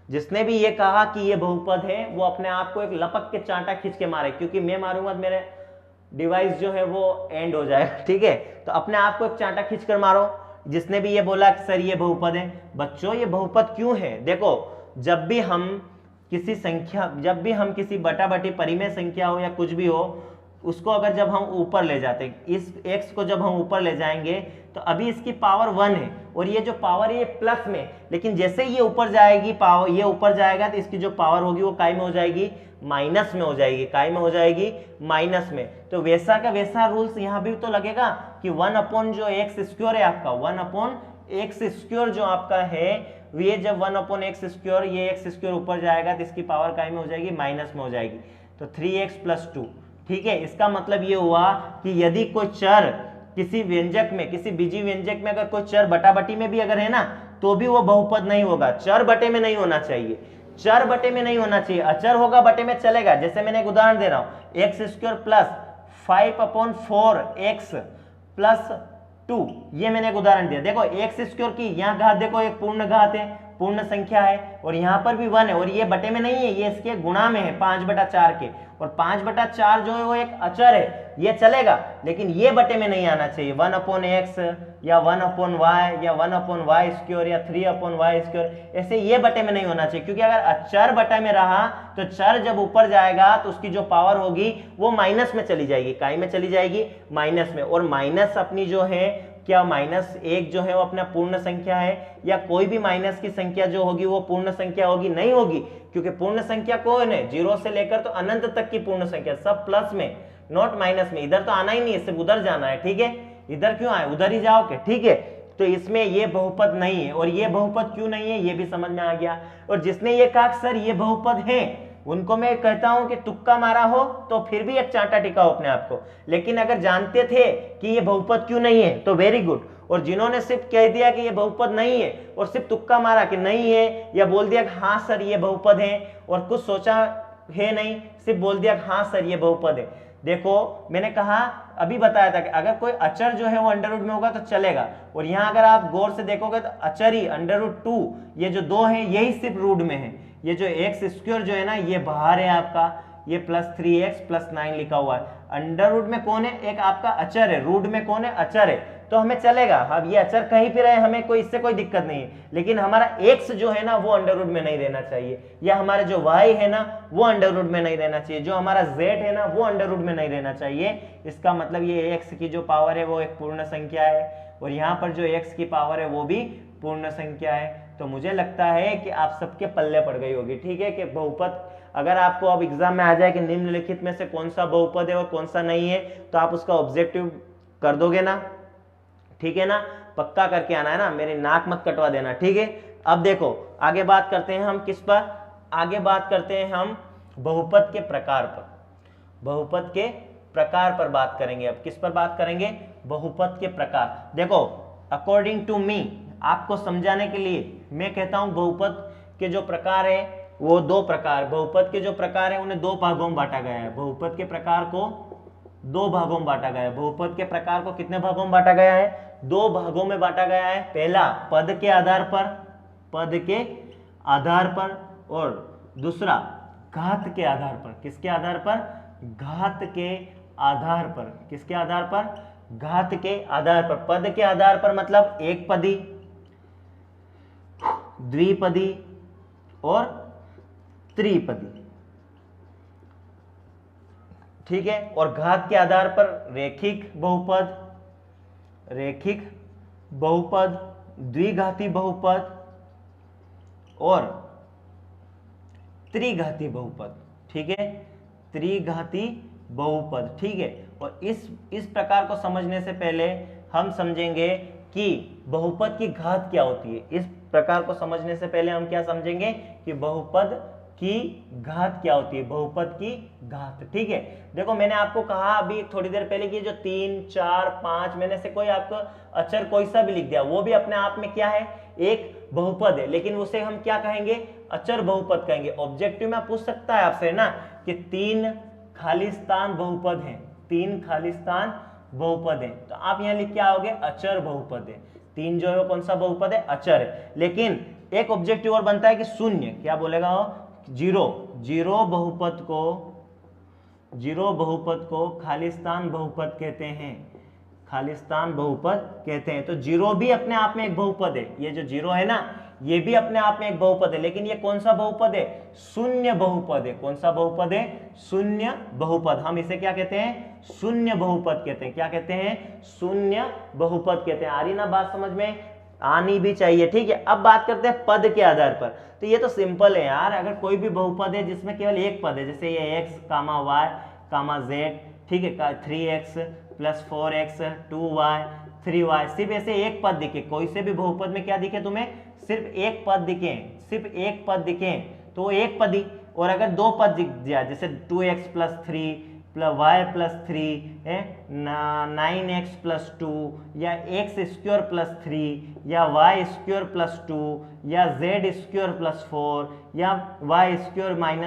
जिसने भी ये कहा कि ये बहुपद है, वो अपने आप को एक लपक के चांटा खींच के मारे, क्योंकि मैं मारूंगा तो मेरे डिवाइस जो है वो एंड हो जाएगा। ठीक है, तो अपने आप को एक चांटा खींच कर मारो जिसने भी ये बोला कि सर ये बहुपद है। बच्चों ये बहुपद क्यों है? देखो, जब भी हम किसी संख्या, जब भी हम किसी बटा बटी परिमेय संख्या हो या कुछ भी हो, उसको अगर जब हम ऊपर ले जाते हैं, इस x को जब हम ऊपर ले जाएंगे, तो अभी इसकी पावर 1 है और ये जो पावर है ये प्लस में, लेकिन जैसे ये ऊपर जाएगी, पावर ये ऊपर जाएगा, तो इसकी जो पावर होगी वो काय में हो जाएगी? माइनस में हो जाएगी। काय में हो जाएगी? माइनस में। तो वैसा का वैसा रूल्स यहाँ भी तो लगेगा कि 1 जो x² है आपका, 1 x² जो आपका है, ये जब 1 x², ये x² ऊपर जाएगा तो इसकी पावर काय में हो जाएगी? माइनस में हो जाएगी। तो 3x प्लस 2। ठीक है, इसका मतलब ये हुआ कि यदि कोई चर किसी व्यंजक में, किसी बीजी व्यंजक में अगर कोई चर बटा बटी में भी अगर है ना, तो भी वो बहुपद नहीं होगा। चर बटे में नहीं होना चाहिए, चर बटे में नहीं होना चाहिए। अचर होगा बटे में चलेगा। जैसे मैंने एक उदाहरण दे रहा हूं, x² प्लस 5/4x प्लस 2, ये मैंने एक उदाहरण दिया। देखो x² की यहाँ घात देखो, एक पूर्ण घात है, पूर्ण संख्या है, और यहाँ पर भी 1 है, और ये बटे में नहीं है, ये इसके गुणा में है 5/4 के, और 5/4 जो है वो एक अचर है, ये चलेगा, लेकिन ये बटे में नहीं आना चाहिए। 1/x या 1/y या 1/y² या 3/y², ऐसे ये बटे में नहीं होना चाहिए, क्योंकि अगर अचर बटे में रहा तो चर जब ऊपर जाएगा तो उसकी जो पावर होगी वो माइनस में चली जाएगी। काय में चली जाएगी? माइनस में। और माइनस अपनी जो है क्या -1 जो है वो अपना पूर्ण संख्या है, या कोई भी माइनस की संख्या जो होगी वो पूर्ण संख्या होगी? नहीं होगी, क्योंकि पूर्ण संख्या कौन है? 0 से लेकर तो अनंत तक की पूर्ण संख्या, सब प्लस में नॉट माइनस में। इधर तो आना ही नहीं है, सिर्फ उधर जाना है, ठीक है? इधर क्यों आए, उधर ही जाओगे, ठीक है? तो इसमें ये बहुपद नहीं है, और ये बहुपद क्यों नहीं है ये भी समझ में आ गया। और जिसने ये कहा सर ये बहुपद है, उनको मैं कहता हूं कि तुक्का मारा हो तो फिर भी एक चांटा टिकाओ अपने आप को, लेकिन अगर जानते थे कि ये बहुपद क्यों नहीं है तो वेरी गुड। और जिन्होंने सिर्फ कह दिया कि ये बहुपद नहीं है और सिर्फ तुक्का मारा कि नहीं है, या बोल दिया कि हाँ सर ये बहुपद है और कुछ सोचा है नहीं, सिर्फ बोल दिया कि हाँ सर ये बहुपद है। देखो मैंने कहा अभी बताया था कि अगर कोई अचर जो है वो अंडर रूट में होगा तो चलेगा, और यहाँ अगर आप गौर से देखोगे तो अचर ही √2, ये जो 2 है यही सिर्फ रूट में है। ये जो x² जो है ना ये बाहर है आपका, ये +3x + 9 लिखा हुआ है। अंडर रूट में कौन है? एक आपका अचर है, रूट में कौन है? अचर है, तो हमें चलेगा। अब ये अचर कहीं भी रहे हमें कोई इससे कोई दिक्कत नहीं है, लेकिन हमारा x जो है ना वो अंडर रूट में नहीं रहना चाहिए, या हमारा जो y है ना वो अंडर रूट में नहीं रहना चाहिए, जो हमारा z है ना वो अंडर रूट में नहीं रहना चाहिए। इसका मतलब ये x की जो पावर है वो एक पूर्ण संख्या है, और यहाँ पर जो x की पावर है वो भी पूर्ण संख्या है। तो मुझे लगता है कि आप सबके पल्ले पड़ गई होगी, ठीक है? कि बहुपद अगर आपको अब एग्जाम में आ जाए कि निम्नलिखित में से कौन सा बहुपद है और कौन सा नहीं है, तो आप उसका ऑब्जेक्टिव कर दोगे ना, ठीक है ना? पक्का करके आना है ना, मेरी नाक मत कटवा देना, ठीक है? अब देखो आगे बात करते हैं हम किस पर, आगे बात करते हैं हम बहुपद के प्रकार पर। बहुपद के प्रकार पर बात करेंगे। अब किस पर बात करेंगे? बहुपद के प्रकार। देखो अकॉर्डिंग टू मी, आपको समझाने के लिए मैं कहता हूं बहुपद के जो प्रकार है वो 2 प्रकार, बहुपद के जो प्रकार है उन्हें 2 भागों में बांटा गया है। बहुपद के प्रकार को 2 भागों में बांटा गया है। बहुपद के प्रकार को कितने भागों में बांटा गया है? 2 भागों में बांटा गया है। पहला पद के आधार पर, पद के आधार पर, और दूसरा घात के आधार पर। किसके आधार पर? घात के आधार पर। किसके आधार पर? घात के आधार पर। पद के आधार पर मतलब एक पदी, द्विपदी और त्रिपदी, ठीक है? और घात के आधार पर रेखिक बहुपद, रेखिक बहुपद, द्विघाती बहुपद और त्रिघाती बहुपद, ठीक है? त्रिघाती बहुपद, ठीक है? और इस प्रकार को समझने से पहले हम समझेंगे कि बहुपद की घात क्या होती है। इस प्रकार को समझने से पहले हम क्या समझेंगे कि बहुपद की घात क्या होती है। बहुपद की घात, ठीक है? देखो मैंने आपको कहा अभी थोड़ी देर पहले कि जो 3, 4, 5 मैंने से कोई आपको अचर कोई सा भी लिख दिया वो भी अपने आप में क्या है? एक बहुपद है, लेकिन उसे हम क्या कहेंगे? अचर बहुपद कहेंगे। ऑब्जेक्टिव में पूछ सकता है आपसे ना कि 3 खालिस्तान बहुपद हैं, 3 खालिस्तान बहुपद है, तो आप यहाँ लिख के आओगे अचर बहुपद है। 3 जो है वो कौन सा बहुपद है? अचर है। लेकिन एक ऑब्जेक्टिव और बनता है कि शून्य, क्या बोलेगा वो? जीरो बहुपद को खालिस्तान बहुपद कहते हैं, खालिस्तान बहुपद कहते हैं। तो जीरो भी अपने आप में एक बहुपद है। ये जो जीरो है ना ये भी अपने आप में एक बहुपद है, लेकिन ये कौन सा बहुपद है? शून्य बहुपद है। कौन सा बहुपद है? शून्य बहुपद। हम इसे क्या कहते हैं? शून्य बहुपद कहते हैं। क्या कहते हैं? शून्य बहुपद कहते हैं। आ रही ना बात समझ में? आनी भी चाहिए, ठीक है? अब बात करते हैं पद के आधार पर। तो ये तो सिंपल है यार, अगर कोई भी बहुपद है जिसमें केवल एक पद है, जैसे ये x, y, z, ठीक है, 3x + 4x 2y 3y, सिर्फ ऐसे एक पद दिखे, कोई से भी बहुपद में क्या दिखे तुम्हें? सिर्फ एक पद दिखे, सिर्फ एक पद दिखे तो एक पदी। और अगर 2 पद दिख जाए जैसे 2x + 3 + y + 3 9x + 2 या x² + 3 या y² + 2 या z² + 4 या y²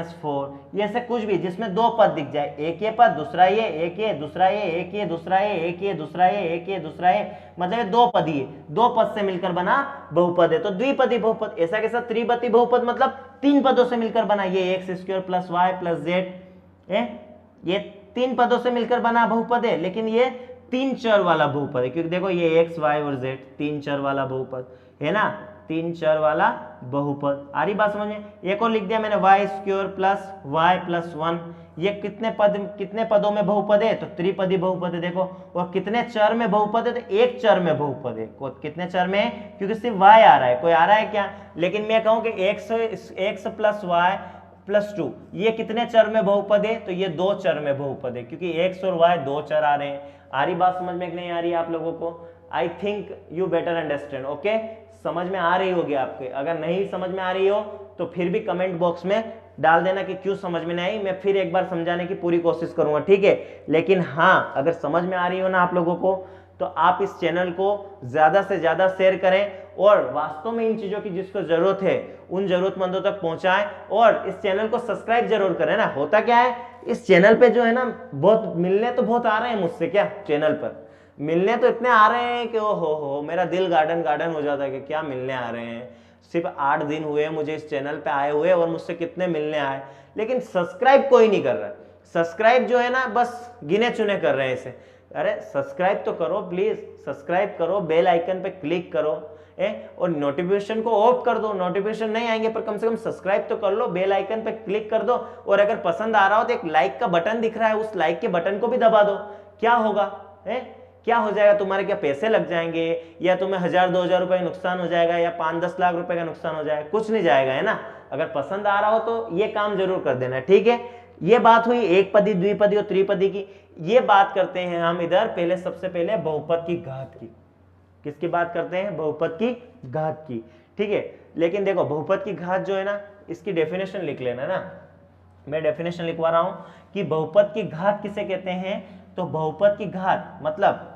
- 4, ये ऐसे कुछ भी जिसमें 2 पद दिख जाए, एक ये पद दूसरा ये, एक ये दूसरा ये, एक ये दूसरा ये, एक ये दूसरा ये, एक ये दूसरा ये, मतलब ये 2 पदी है, 2 पद से मिलकर बना बहुपद है। तो द्विपदी बहुपद। ऐसा कैसा? त्रिपदी बहुपद मतलब 3 पदों से मिलकर बना, ये x² + y + z, ये 3 पदों से मिलकर बना बहुपद है, लेकिन ये 3 चर वाला बहुपद है, क्योंकि देखो ये x, y और z 3 चर वाला बहुपद है ना, 3 चर वाला बहुपद। आ रही बात समझ में? एक और लिख दिया मैंने y² + y + 1, ये कितने पदों में बहुपद है, तो त्रिपदी बहुपद है देखो। और कितने चर में बहुपद है, तो एक चर में बहुपद है। कितने चर में है, क्योंकि सिर्फ y आ रहा है, कोई आ रहा है क्या। लेकिन मैं कहूं कि x प्लस वाई प्लस 2 ये कितने चर में बहुपद है, तो ये 2 चर में बहुपद है, क्योंकि x और y 2 चर आ रहे हैं। आ रही बात समझ में कि नहीं आ रही है आप लोगों को। I think you better understand. Okay, समझ में आ रही होगी आपके। अगर नहीं समझ में आ रही हो तो फिर भी कमेंट बॉक्स में डाल देना कि क्यों समझ में नहीं आई, मैं फिर एक बार समझाने की पूरी कोशिश करूंगा, ठीक है। लेकिन हाँ, अगर समझ में आ रही हो ना आप लोगों को, तो आप इस चैनल को ज्यादा से ज्यादा शेयर करें और वास्तव में इन चीजों की जिसको जरूरत है उन जरूरतमंदों तक पहुंचाएं। और इस चैनल को सब्सक्राइब जरूर करें ना। होता क्या है, इस चैनल पे जो है ना, बहुत मिलने तो बहुत आ रहे हैं मुझसे, क्या चैनल पर मिलने तो इतने आ रहे हैं कि ओ हो मेरा दिल गार्डन हो जाता है कि क्या मिलने आ रहे हैं। सिर्फ 8 दिन हुए मुझे इस चैनल पे आए हुए और मुझसे कितने मिलने आए, लेकिन सब्सक्राइब कोई नहीं कर रहा। सब्सक्राइब जो है ना, बस गिने चुने कर रहे हैं इसे। अरे सब्सक्राइब तो करो प्लीज, सब्सक्राइब करो, बेल आइकन पे क्लिक करो और नोटिफिकेशन को ऑफ कर दो। नोटिफिकेशन नहीं आएंगे पर कम से कम सब्सक्राइब तो कर लो, बेल आइकन पे क्लिक कर दो। और अगर पसंद आ रहा हो तो एक लाइक का बटन दिख रहा है, उस लाइक के बटन को भी दबा दो। क्या होगा, क्या हो जाएगा तुम्हारे, क्या पैसे लग जाएंगे, या तुम्हें 1000-2000 रुपए का नुकसान हो जाएगा, या 5-10 लाख रुपए का नुकसान हो जाएगा, कुछ नहीं जाएगा, है ना। अगर पसंद आ रहा हो तो ये काम जरूर कर देना, ठीक है। ये बात हुई एक पदी, द्विपदी और त्रिपदी की। ये बात करते हैं हम इधर पहले, सबसे पहले बहुपद की घात की। किसकी बात करते हैं, बहुपद की घात की, ठीक है। लेकिन देखो बहुपद की घात जो है ना, इसकी डेफिनेशन लिख लेना ना, मैं डेफिनेशन लिखवा रहा हूं कि बहुपद की घात किसे कहते हैं। तो बहुपद की घात मतलब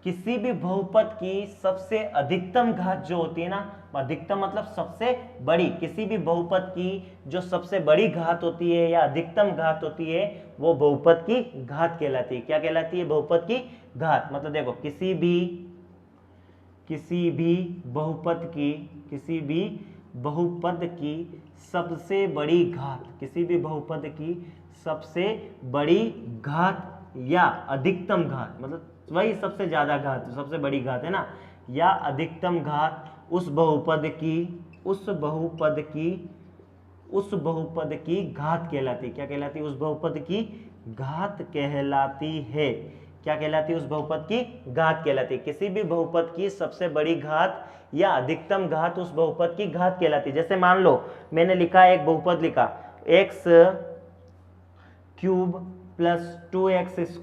किसी भी बहुपद की सबसे अधिकतम घात जो होती है ना, अधिकतम मतलब सबसे बड़ी, किसी भी बहुपद की जो सबसे बड़ी घात होती है या अधिकतम घात होती है, वो बहुपद की घात कहलाती है। क्या कहलाती है, बहुपद की घात। मतलब देखो किसी भी बहुपद की सबसे बड़ी घात, किसी भी बहुपद की सबसे बड़ी घात या अधिकतम घात, मतलब वही सबसे ज्यादा घात, सबसे बड़ी घात है ना, या अधिकतम घात उस बहुपद की घात कहलाती है। क्या कहलाती है, उस बहुपद की घात कहलाती है। क्या कहलाती है, उस बहुपद की घात कहलाती है। किसी भी बहुपद की सबसे बड़ी घात या अधिकतम घात उस बहुपद की घात कहलाती है। जैसे मान लो मैंने लिखा, एक बहुपद लिखा x³ plus 2x²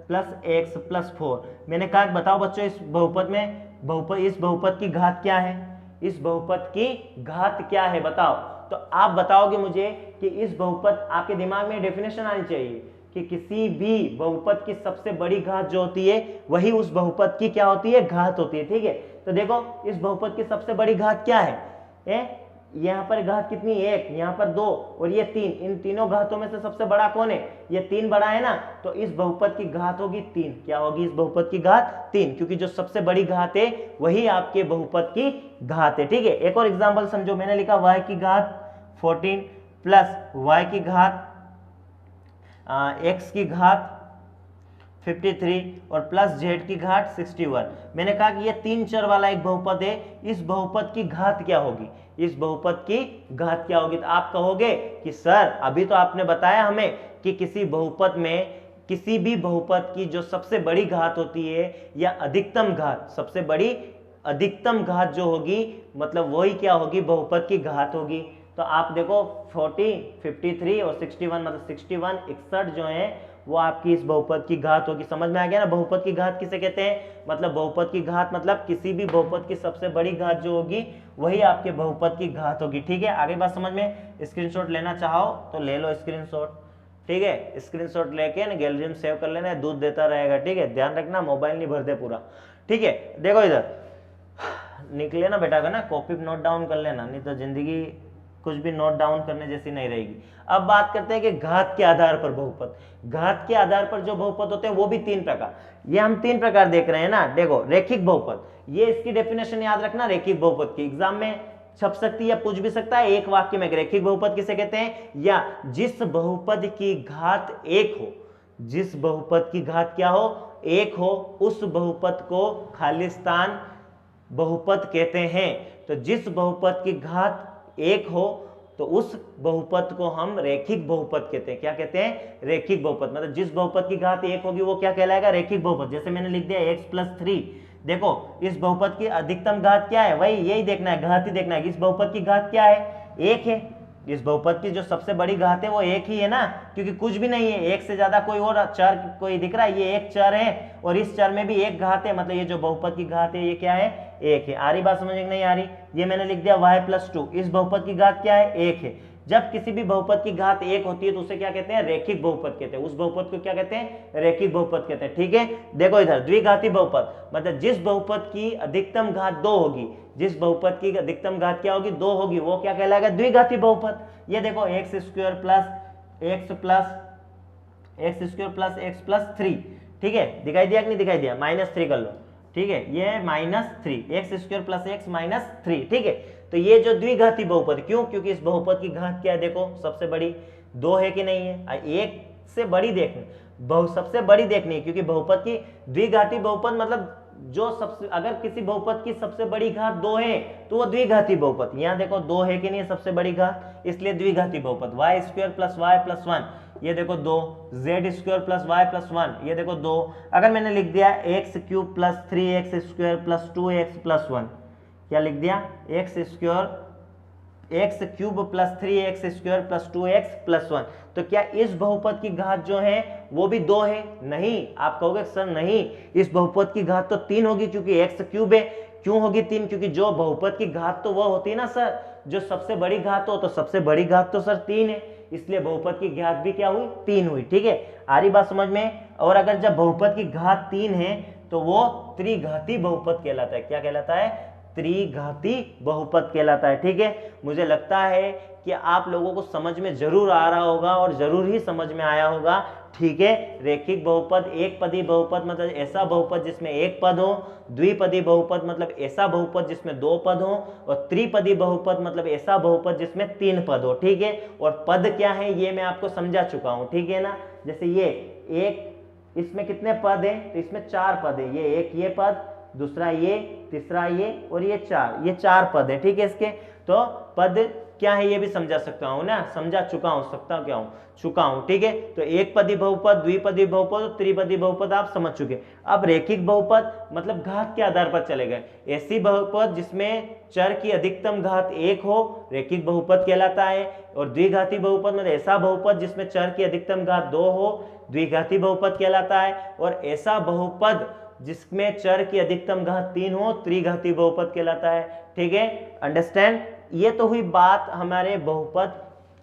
plus x plus 4। मैंने कहा बताओ बच्चों इस बहुपद की घात क्या है, इस बहुपद की घात क्या है बताओ। तो आप बताओगे मुझे कि इस बहुपद, आपके दिमाग में डेफिनेशन आनी चाहिए कि किसी भी बहुपद की सबसे बड़ी घात जो होती है वही उस बहुपद की क्या होती है, घात होती है, ठीक है। तो देखो इस बहुपद की सबसे बड़ी घात क्या है, यहाँ पर घात कितनी, 1, यहाँ पर 2 और ये 3। इन तीनों घातों में से सबसे बड़ा कौन है, ये 3 बड़ा है ना, तो इस बहुपद की घात होगी 3। क्या होगी, इस बहुपद की घात 3, क्योंकि जो सबसे बड़ी घात है वही आपके बहुपद की घात है, ठीक है। एक और एग्जाम्पल समझो, मैंने लिखा y की घात 14 प्लस y की घात x की घात 53 और प्लस z की घात 61। मैंने कहा कि ये 3 चर वाला एक बहुपद है, इस बहुपद की घात क्या होगी, इस बहुपद की घात क्या होगी। तो आप कहोगे कि सर अभी तो आपने बताया हमें कि किसी बहुपद में, किसी भी बहुपद की जो सबसे बड़ी घात होती है या अधिकतम घात, सबसे बड़ी अधिकतम घात जो होगी, मतलब वही क्या होगी, बहुपद की घात होगी। तो आप देखो 40, 53 और 61, मतलब 61 जो है वो आपकी इस बहुपद की घात होगी। समझ में आ गया ना, बहुपद की घात किसे कहते हैं, मतलब बहुपद की घात मतलब किसी भी बहुपद की सबसे बड़ी घात जो होगी वही आपके बहुपद की घात होगी, ठीक है। आगे बात समझ में। स्क्रीनशॉट लेना चाहो तो ले लो स्क्रीनशॉट, ठीक है। स्क्रीनशॉट लेके ना गैलरी में सेव कर लेना, दूध देता रहेगा, ठीक है। ध्यान रखना मोबाइल नहीं भरते पूरा, ठीक है। देखो इधर निकले ना बेटा का ना, कॉपी नोट डाउन कर लेना, नहीं तो जिंदगी कुछ भी नोट डाउन करने जैसी नहीं रहेगी। अब बात करते हैं कि घात के आधार पर बहुपद, घात के आधार पर जो बहुपद होते हैं वो भी 3 प्रकार, ये हम 3 प्रकार देख रहे हैं ना। देखो रेखिक बहुपद, ये इसकी डेफिनेशन याद रखना, रेखिक बहुपद की एग्जाम में छप सकती है या पूछ भी सकता है एक वाक्य में। रेखिक बहुपद किसे कहते हैं, या जिस बहुपद की घात 1 हो, जिस बहुपद की घात क्या हो, 1 हो, उस बहुपद को खालिस्तान बहुपद कहते हैं। तो जिस बहुपद की घात 1 हो तो उस बहुपद को हम रेखिक बहुपद कहते हैं। क्या कहते हैं? रेखिक बहुपद। मतलब जिस बहुपद की घात 1 होगी वो क्या कहलाएगा? रेखिक बहुपद। जैसे मैंने लिख दिया x + 3। देखो इस बहुपद की अधिकतम घात क्या है? वही यही देखना है, घात ही देखना है। इस बहुपद की घात क्या है? 1 है। इस बहुपद की जो सबसे बड़ी घात है वो 1 ही है ना, क्योंकि कुछ भी नहीं है, 1 से ज्यादा कोई और चर कोई दिख रहा है? ये एक चर है और इस चर में भी एक घात है, मतलब ये जो बहुपद की घात है ये क्या है? 1 है। आ रही बात समझ में? नहीं आ रही? ये मैंने लिख दिया y + 2। इस बहुपद की घात क्या है? 1 है। जब किसी भी बहुपद की घात 1 होती है तो उसे क्या कहते हैं? रेखिक बहुपद कहते हैं। उस बहुपद को क्या कहते हैं? रेखिक बहुपद कहते हैं। ठीक है, देखो इधर द्विघाती बहुपद, मतलब जिस बहुपद की अधिकतम घात 2 होगी, जिस बहुपद की अधिकतम घात क्या होगी? 2 होगी, वो क्या कहलाएगा? द्विघाती बहुपद। ये देखो x² + x + 3। ठीक है, दिखाई दिया कि नहीं दिखाई दिया? -3 कर लो। ठीक है, ये -3, x² + x - 3। ठीक है, तो ये जो द्विघाती बहुपद, क्यों? क्योंकि इस बहुपद की घात क्या है? देखो सबसे बड़ी 2 है कि नहीं है? एक से बड़ी देखनी, सबसे बड़ी देखनी है, क्योंकि बहुपद की द्विघाती बहुपद मतलब जो सबसे, अगर किसी बहुपद की सबसे बड़ी घात 2 है तो वो द्विघाती बहुपद। यहाँ देखो 2 है कि नहीं सबसे बड़ी घात, इसलिए द्विघाती बहुपद। y² + y + 1, ये देखो 2, z² + y + 1, ये देखो 2। अगर मैंने लिख दिया x³ + 3x² + 2x + 1, क्या लिख दिया? x³ + 3x² + 2x + 1, तो क्या इस बहुपद की घात जो है वो भी 2 है? नहीं। आप कहोगे सर नहीं, इस बहुपद की घात तो 3 होगी, क्योंकि x³ है। क्यों होगी 3? क्योंकि जो बहुपद की घात तो वो होती है ना सर, जो सबसे बड़ी घात हो, तो सबसे बड़ी घात तो सर 3 है, इसलिए बहुपद की घात भी क्या हुई? 3 हुई। ठीक है, आ रही बात समझ में? और अगर जब बहुपद की घात 3 है तो वो त्रिघाती बहुपद कहलाता है। क्या कहलाता है? त्रिघाती बहुपद कहलाता है। ठीक है, मुझे लगता है कि आप लोगों को समझ में जरूर आ रहा होगा और जरूर ही समझ में आया होगा। ठीक है, रेखिक बहुपद, एक पदी बहुपद मतलब ऐसा बहुपद जिसमें एक पद हो, द्विपदी बहुपद मतलब ऐसा बहुपद जिसमें 2 पद हो, और त्रिपदी बहुपद मतलब ऐसा बहुपद जिसमें 3 पद हो। ठीक है, और पद क्या है ये मैं आपको समझा चुका हूं। ठीक है ना, जैसे ये एक, इसमें कितने पद है? तो इसमें 4 पद है। ये एक, ये पद, दूसरा ये, तीसरा ये, और ये 4, ये 4 पद है। ठीक है, इसके तो पद क्या है ये भी समझा सकता हूं ना, समझा चुका हूं, सकता क्या हूं, चुका हूं। ठीक है, तो एक पदी बहुपद, द्विपदी बहुपद और त्रिपदी बहुपद आप समझ चुके। अब रेखिक बहुपद मतलब घात के आधार पर चले गए। ऐसी बहुपद जिसमें चर की अधिकतम घात 1 हो, रेखिक बहुपद कहलाता है। और द्विघाती बहुपद मतलब ऐसा बहुपद जिसमें चर की अधिकतम घात 2 हो, द्विघाती बहुपद कहलाता है। और ऐसा बहुपद जिसमें चर की अधिकतम घात 3 हो, त्रिघाती बहुपद कहलाता है। ठीक है, अंडरस्टैंड? ये तो हुई बात हमारे बहुपद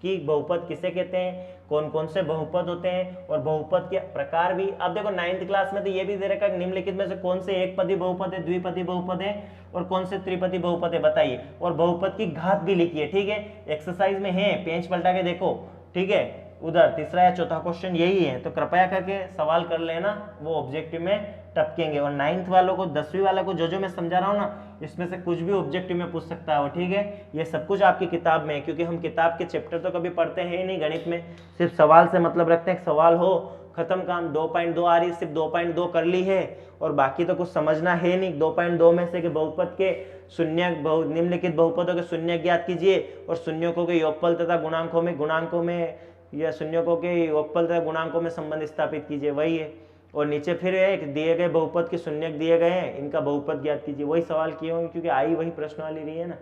की। बहुपद किसे कहते हैं, कौन कौन से बहुपद होते हैं, और बहुपद के प्रकार भी। अब देखो 9th क्लास में तो ये भी दे रखा है निम्नलिखित में से कौन से एक पदी बहुपद है, द्विपदी बहुपद है, और कौन से त्रिपदी बहुपद है, बताइए। और बहुपद की घात भी लिखिए। ठीक है, एक्सरसाइज में है, पेज पलटा के देखो। ठीक है, उधर तीसरा या चौथा क्वेश्चन यही है, तो कृपया करके सवाल कर लेना, वो ऑब्जेक्टिव में टपकेंगे। और 9th वालों को, 10वीं वालों को जो मैं समझा रहा हूँ ना, इसमें से कुछ भी ऑब्जेक्टिव में पूछ सकता है वो। ठीक है, ये सब कुछ आपकी किताब में है, क्योंकि हम किताब के चैप्टर तो कभी पढ़ते हैं ही नहीं गणित में, सिर्फ सवाल से मतलब रखते हैं। सवाल हो खत्म काम। 2.2 आ रही, सिर्फ 2.2 कर ली है, और बाकी तो कुछ समझना है नहीं। 2.2 में से कि बहुपद के शून्य, निम्नलिखित बहुपदों के शून्य ज्ञात कीजिए, और शून्यकों के योगफल तथा गुणांकों में या शून्यकों के योगफल तथा गुणांकों में संबंध स्थापित कीजिए, वही है। और नीचे फिर एक दिए गए बहुपद के शून्य दिए गए हैं, इनका बहुपद ज्ञात कीजिए, वही सवाल किए होंगे, क्योंकि आई वही प्रश्न वाली रही है ना।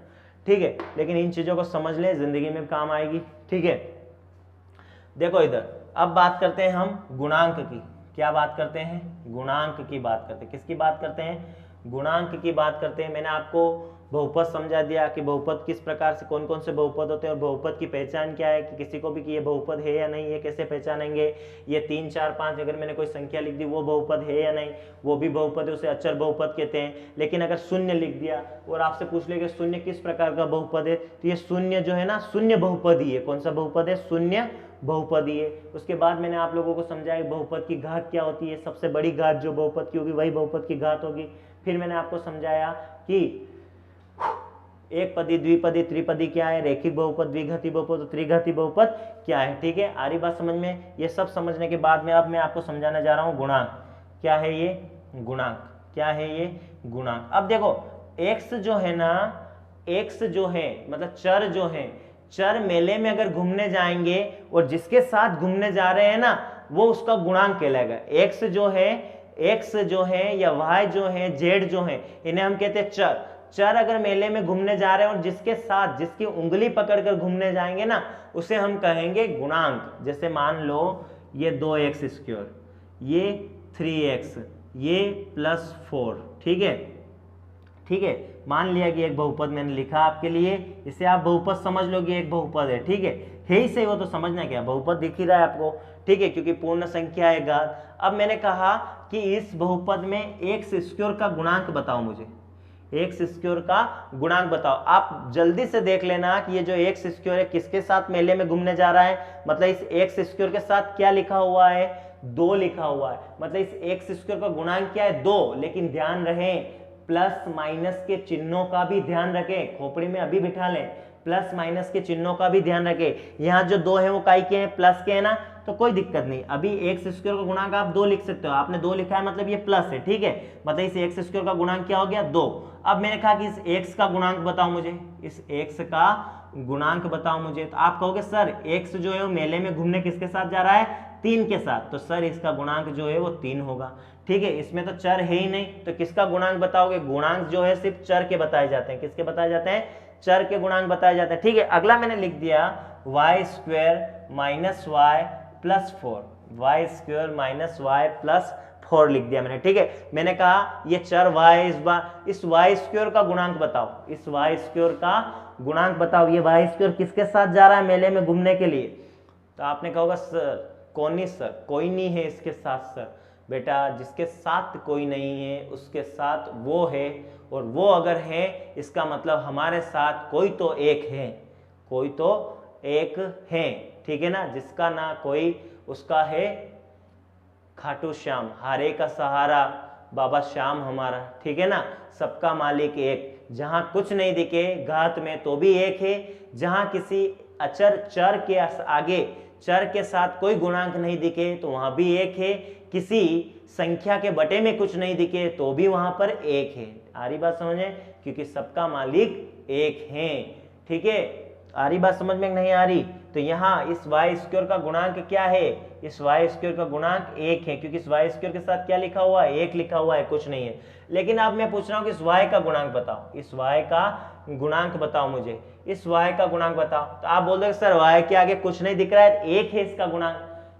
ठीक है, लेकिन इन चीजों को समझ लें, जिंदगी में काम आएगी। ठीक है, देखो इधर अब बात करते हैं हम गुणांक की। क्या बात करते हैं? गुणांक की बात करते हैं। किसकी बात करते हैं? गुणांक की बात करते हैं। मैंने आपको बहुपद समझा दिया कि बहुपद किस प्रकार से, कौन कौन से बहुपद होते हैं, और बहुपद की पहचान क्या है, कि किसी को भी कि ये बहुपद है या नहीं, ये कैसे पहचानेंगे। ये 3, 4, 5 अगर मैंने कोई संख्या लिख दी वो बहुपद है या नहीं, वो भी बहुपद है, उसे अचर बहुपद कहते हैं। लेकिन अगर शून्य लिख दिया और आपसे पूछ ले कि शून्य किस प्रकार का बहुपद है, तो ये शून्य जो है ना, शून्य बहुपद ही है। कौन सा बहुपद है? शून्य बहुपद ही है। उसके बाद मैंने आप लोगों को समझाया बहुपद की घात क्या होती है, सबसे बड़ी घात जो बहुपद की होगी वही बहुपद की घात होगी। फिर मैंने आपको समझाया कि एक पदी, द्विपदी, त्रिपदी क्या है, रेखिक बहुपद, द्विघाती बहुपद, त्रिघाती बहुपद क्या है। ठीक है, आ रही बात समझ में? ये सब समझने के बाद में अब मैं आपको समझाने जा रहा हूं गुणांक। क्या है ये? गुणांक। क्या है ये? गुणांक। अब देखो x जो है ना, x जो है मतलब चर जो है, चर मेले में अगर घूमने जाएंगे और जिसके साथ घूमने जा रहे हैं ना वो उसका गुणांक कहलाएगा। एक्स जो है या वाई जो है, जेड जो है, इन्हें हम कहते हैं चर। चर अगर मेले में घूमने जा रहे हैं और जिसके साथ जिसकी उंगली पकड़कर घूमने जाएंगे ना उसे हम कहेंगे गुणांक। जैसे मान लो ये 2x², ये 3x, ये +4, ठीक है, ठीक है। मान लिया कि एक बहुपद मैंने लिखा आपके लिए, इसे आप बहुपद समझ लो कि एक बहुपद है, ठीक है ही सही हो तो समझना क्या बहुपद दिख ही रहा है आपको, ठीक है, क्योंकि पूर्ण संख्या है घात। अब मैंने कहा कि इस बहुपद में x² का गुणांक बताओ मुझे, x² का गुणांक बताओ। आप जल्दी से देख लेना कि ये जो x² है किसके साथ मेले में घूमने जा रहा है, मतलब इस x² के साथ क्या लिखा हुआ है, 2 लिखा हुआ है, मतलब इस x² का गुणांक क्या है 2। लेकिन ध्यान रहे प्लस माइनस के चिन्हों का भी ध्यान रखें, खोपड़ी में अभी बिठा लें, प्लस माइनस के चिन्हों का भी ध्यान रखें। यहाँ जो 2 है वो काई के हैं, प्लस के है ना, तो कोई दिक्कत नहीं। अभी x² का गुणांक आप 2 लिख सकते हो, आपने 2 लिखा है मतलब ये प्लस है, ठीक है, मतलब इस x² का गुणांक क्या हो गया 2। अब मैंने कहा कि इस x का गुणांक बताओ मुझे, इस x का गुणांक बताओ मुझे, तो आप कहोगे सर x जो है वो मेले में घूमने किसके साथ जा रहा है, 3 के साथ, तो सर इसका गुणांक जो है वो 3 होगा, ठीक है। इसमें तो चर है ही नहीं, तो किसका गुणांक बताओगे, गुणांक जो है सिर्फ चर के बताए जाते हैं, किसके बताए जाते हैं, चर के गुणांक बताए जाते हैं, ठीक है। अगला मैंने लिख दिया y² - y +4, y² - y +4 लिख दिया मैंने, ठीक है। मैंने कहा ये चर y, इस y² का गुणांक बताओ, इस y² का गुणांक बताओ, ये y² किसके साथ जा रहा है मेले में घूमने के लिए, तो आपने कहा होगा सर कौन नहीं सर, कोई नहीं है इसके साथ सर। बेटा जिसके साथ कोई नहीं है उसके साथ वो है, और वो अगर है इसका मतलब हमारे साथ कोई तो एक है, कोई तो एक है, ठीक है ना। जिसका ना कोई उसका है खाटू श्याम, हारे का सहारा बाबा श्याम हमारा, ठीक है ना। सबका मालिक एक, जहां कुछ नहीं दिखे घात में तो भी एक है, जहां किसी अचर चर के आगे चर के साथ कोई गुणांक नहीं दिखे तो वहां भी एक है, किसी संख्या के बटे में कुछ नहीं दिखे तो भी वहां पर एक है। आ रही बात समझ में, क्योंकि सबका मालिक एक है, ठीक है। आ रही बात समझ में नहीं आ रही, तो यहाँ इस y² का गुणांक क्या है, इस y² का गुणांक 1 है, क्योंकि इस y² के साथ क्या लिखा हुआ है, 1 लिखा हुआ है, कुछ नहीं है। लेकिन अब मैं पूछ रहा हूँ कि इस y का गुणांक बताओ, इस y का गुणांक बताओ मुझे, इस y का गुणांक बताओ, तो आप बोल दोगे सर y के आगे कुछ नहीं दिख रहा है, 1 है इसका गुणांक,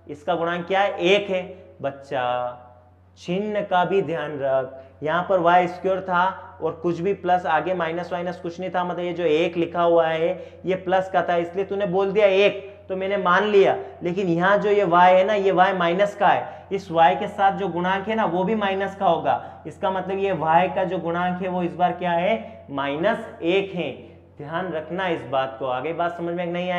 इसका गुणांक क्या है 1 है। बच्चा चिन्ह का भी ध्यान रख, यहाँ पर y² था और कुछ भी प्लस आगे माइनस वाइनस कुछ नहीं था, मतलब ये जो 1 लिखा हुआ है ये प्लस का था, इसलिए तूने बोल दिया 1 तो मैंने मान लिया। लेकिन यहाँ जो ये y है ना, ये y माइनस का है, इस y के साथ जो गुणांक है ना वो भी माइनस का होगा, इसका मतलब ये y का जो गुणांक है वो इस बार क्या है -1 है। ध्यान रखना इस बात को। आगे बात समझ में नहीं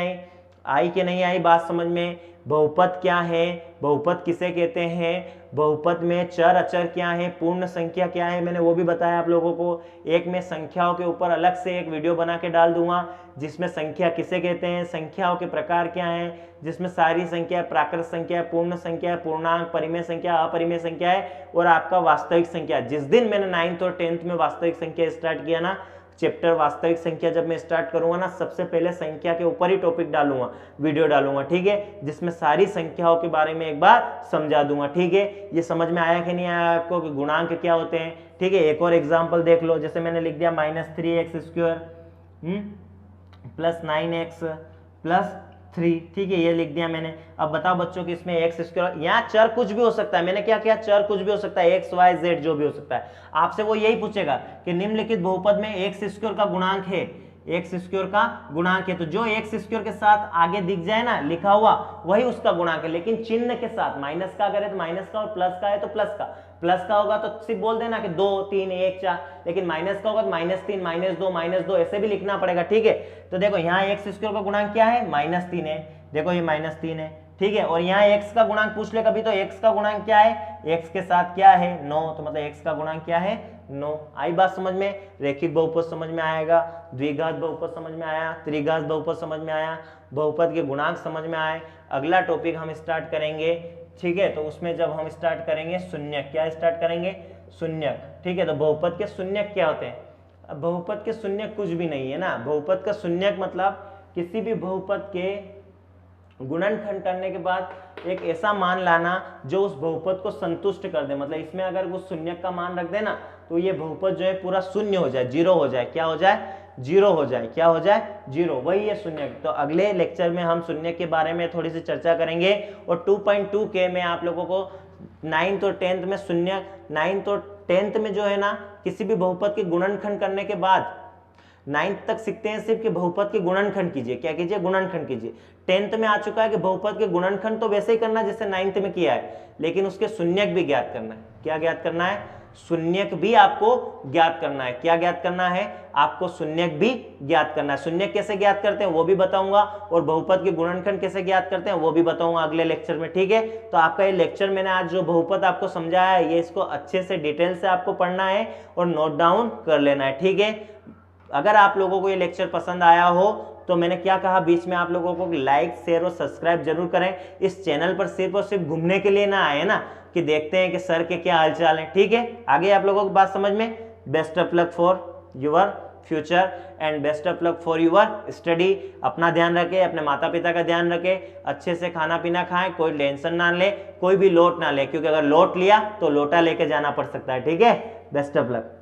आई कि नहीं आई बात समझ में। बहुपद क्या है, बहुपद किसे कहते हैं, बहुपद में चर अचर क्या है, पूर्ण संख्या क्या है, मैंने वो भी बताया आप लोगों को। एक मैं संख्याओं के ऊपर अलग से एक वीडियो बना के डाल दूंगा जिसमें संख्या किसे कहते हैं, संख्याओं के प्रकार क्या हैं, जिसमें सारी संख्या प्राकृत संख्या है, पूर्ण संख्या है, पूर्णांक, परिमेय संख्या, अपरिमेय संख्या है और आपका वास्तविक संख्या। जिस दिन मैंने 9th और 10th में वास्तविक संख्या स्टार्ट किया ना, चैप्टर वास्तविक संख्या जब मैं स्टार्ट करूंगा ना, सबसे पहले संख्या के ऊपर ही टॉपिक डालूंगा, वीडियो डालूंगा, ठीक है, जिसमें सारी संख्याओं के बारे में एक बार समझा दूंगा, ठीक है। ये समझ में आया कि नहीं आया आपको कि गुणांक क्या होते हैं, ठीक है। एक और एग्जांपल देख लो, जैसे मैंने लिख दिया -3x² + 9x + 3, ठीक है, ये लिख दिया मैंने। अब बताओ बच्चों कि इसमें x², यहाँ चर कुछ भी हो सकता है, मैंने क्या किया, चर कुछ भी हो सकता है, x y z जो भी हो सकता है। आपसे वो यही पूछेगा कि निम्नलिखित बहुपद में x² का गुणांक है, x² का गुणांक है, तो जो x² के साथ आगे दिख जाए ना लिखा हुआ वही उसका गुणांक है, लेकिन चिन्ह के साथ, माइनस का अगर है तो माइनस का और प्लस का है तो प्लस का, प्लस का होगा तो सिर्फ बोल देना कि 2 3 1 4, लेकिन माइनस का होगा तो -3 -2 ऐसे भी लिखना पड़ेगा, ठीक है। तो देखो यहाँ x² का गुणांक क्या है -3 है, देखो ये -3 है, ठीक है। और यहाँ x का गुणांक पूछ ले कभी तो x का गुणांक क्या है, x के साथ क्या है 9, तो मतलब x का गुणांक क्या है 9। आई बात समझ में। रेखिक बहुपद समझ में आएगा, द्विघात बहुपद समझ में आया, त्रिघात बहुपद समझ में आया, बहुपद के गुणांक समझ में आए। अगला टॉपिक हम स्टार्ट करेंगे, ठीक है, तो उसमें जब हम स्टार्ट करेंगे शून्यक, क्या स्टार्ट करेंगे शून्यक, ठीक है। तो बहुपद के शून्यक क्या होते हैं, अब बहुपद के शून्यक कुछ भी नहीं है ना, बहुपद का शून्यक मतलब किसी भी बहुपद के गुणनखंड करने के बाद एक ऐसा मान लाना जो उस बहुपद को संतुष्ट कर दे। मतलब इसमें अगर वो शून्य का मान रख देना तो ये बहुपद जो है पूरा शून्य हो जाए, जीरो हो जाए। क्या हो जाए? जीरो हो जाए। क्या हो जाए? जीरो। वही है शून्य। तो अगले लेक्चर में हम शून्य के बारे में थोड़ी सी चर्चा करेंगे। और 2.2 के में आप लोगों को 9th और 10th में शून्य, 9th और 10th में जो है ना किसी भी बहुपद के गुणनखंड करने के बाद 9th तक सीखते हैं सिर्फ कि बहुपद के गुणनखंड कीजिए। क्या कीजिए? गुणनखंड कीजिए। 10th में आ चुका है कि बहुपद के गुणनखंड तो वैसे ही करना जैसे 9th में किया है, लेकिन उसके शून्यक भी ज्ञात करना है। क्या ज्ञात करना है? शून्यक भी आपको ज्ञात करना है। क्या ज्ञात करना है? आपको शून्यक भी ज्ञात करना है। शून्यक कैसे ज्ञात करते हैं वो भी बताऊंगा, और बहुपद के गुणनखंड कैसे ज्ञात करते हैं वो भी बताऊंगा अगले लेक्चर में। ठीक है, तो आपका ये लेक्चर मैंने आज जो बहुपद आपको समझाया है ये इसको अच्छे से डिटेल से आपको पढ़ना है और नोट डाउन कर लेना है। ठीक है, अगर आप लोगों को ये लेक्चर पसंद आया हो तो मैंने क्या कहा बीच में, आप लोगों को लाइक शेयर और सब्सक्राइब जरूर करें। इस चैनल पर सिर्फ और सिर्फ घूमने के लिए ना आए ना, कि देखते हैं कि सर के क्या हालचाल है। ठीक है, आगे आप लोगों की बात समझ में। Best of luck for your future and best of luck for your study. अपना ध्यान रखें, अपने माता पिता का ध्यान रखें, अच्छे से खाना पीना खाएं, कोई टेंशन ना ले, कोई भी लोट ना ले, क्योंकि अगर लोट लिया तो लोटा लेके जाना पड़ सकता है। ठीक है, बेस्ट ऑफ लक।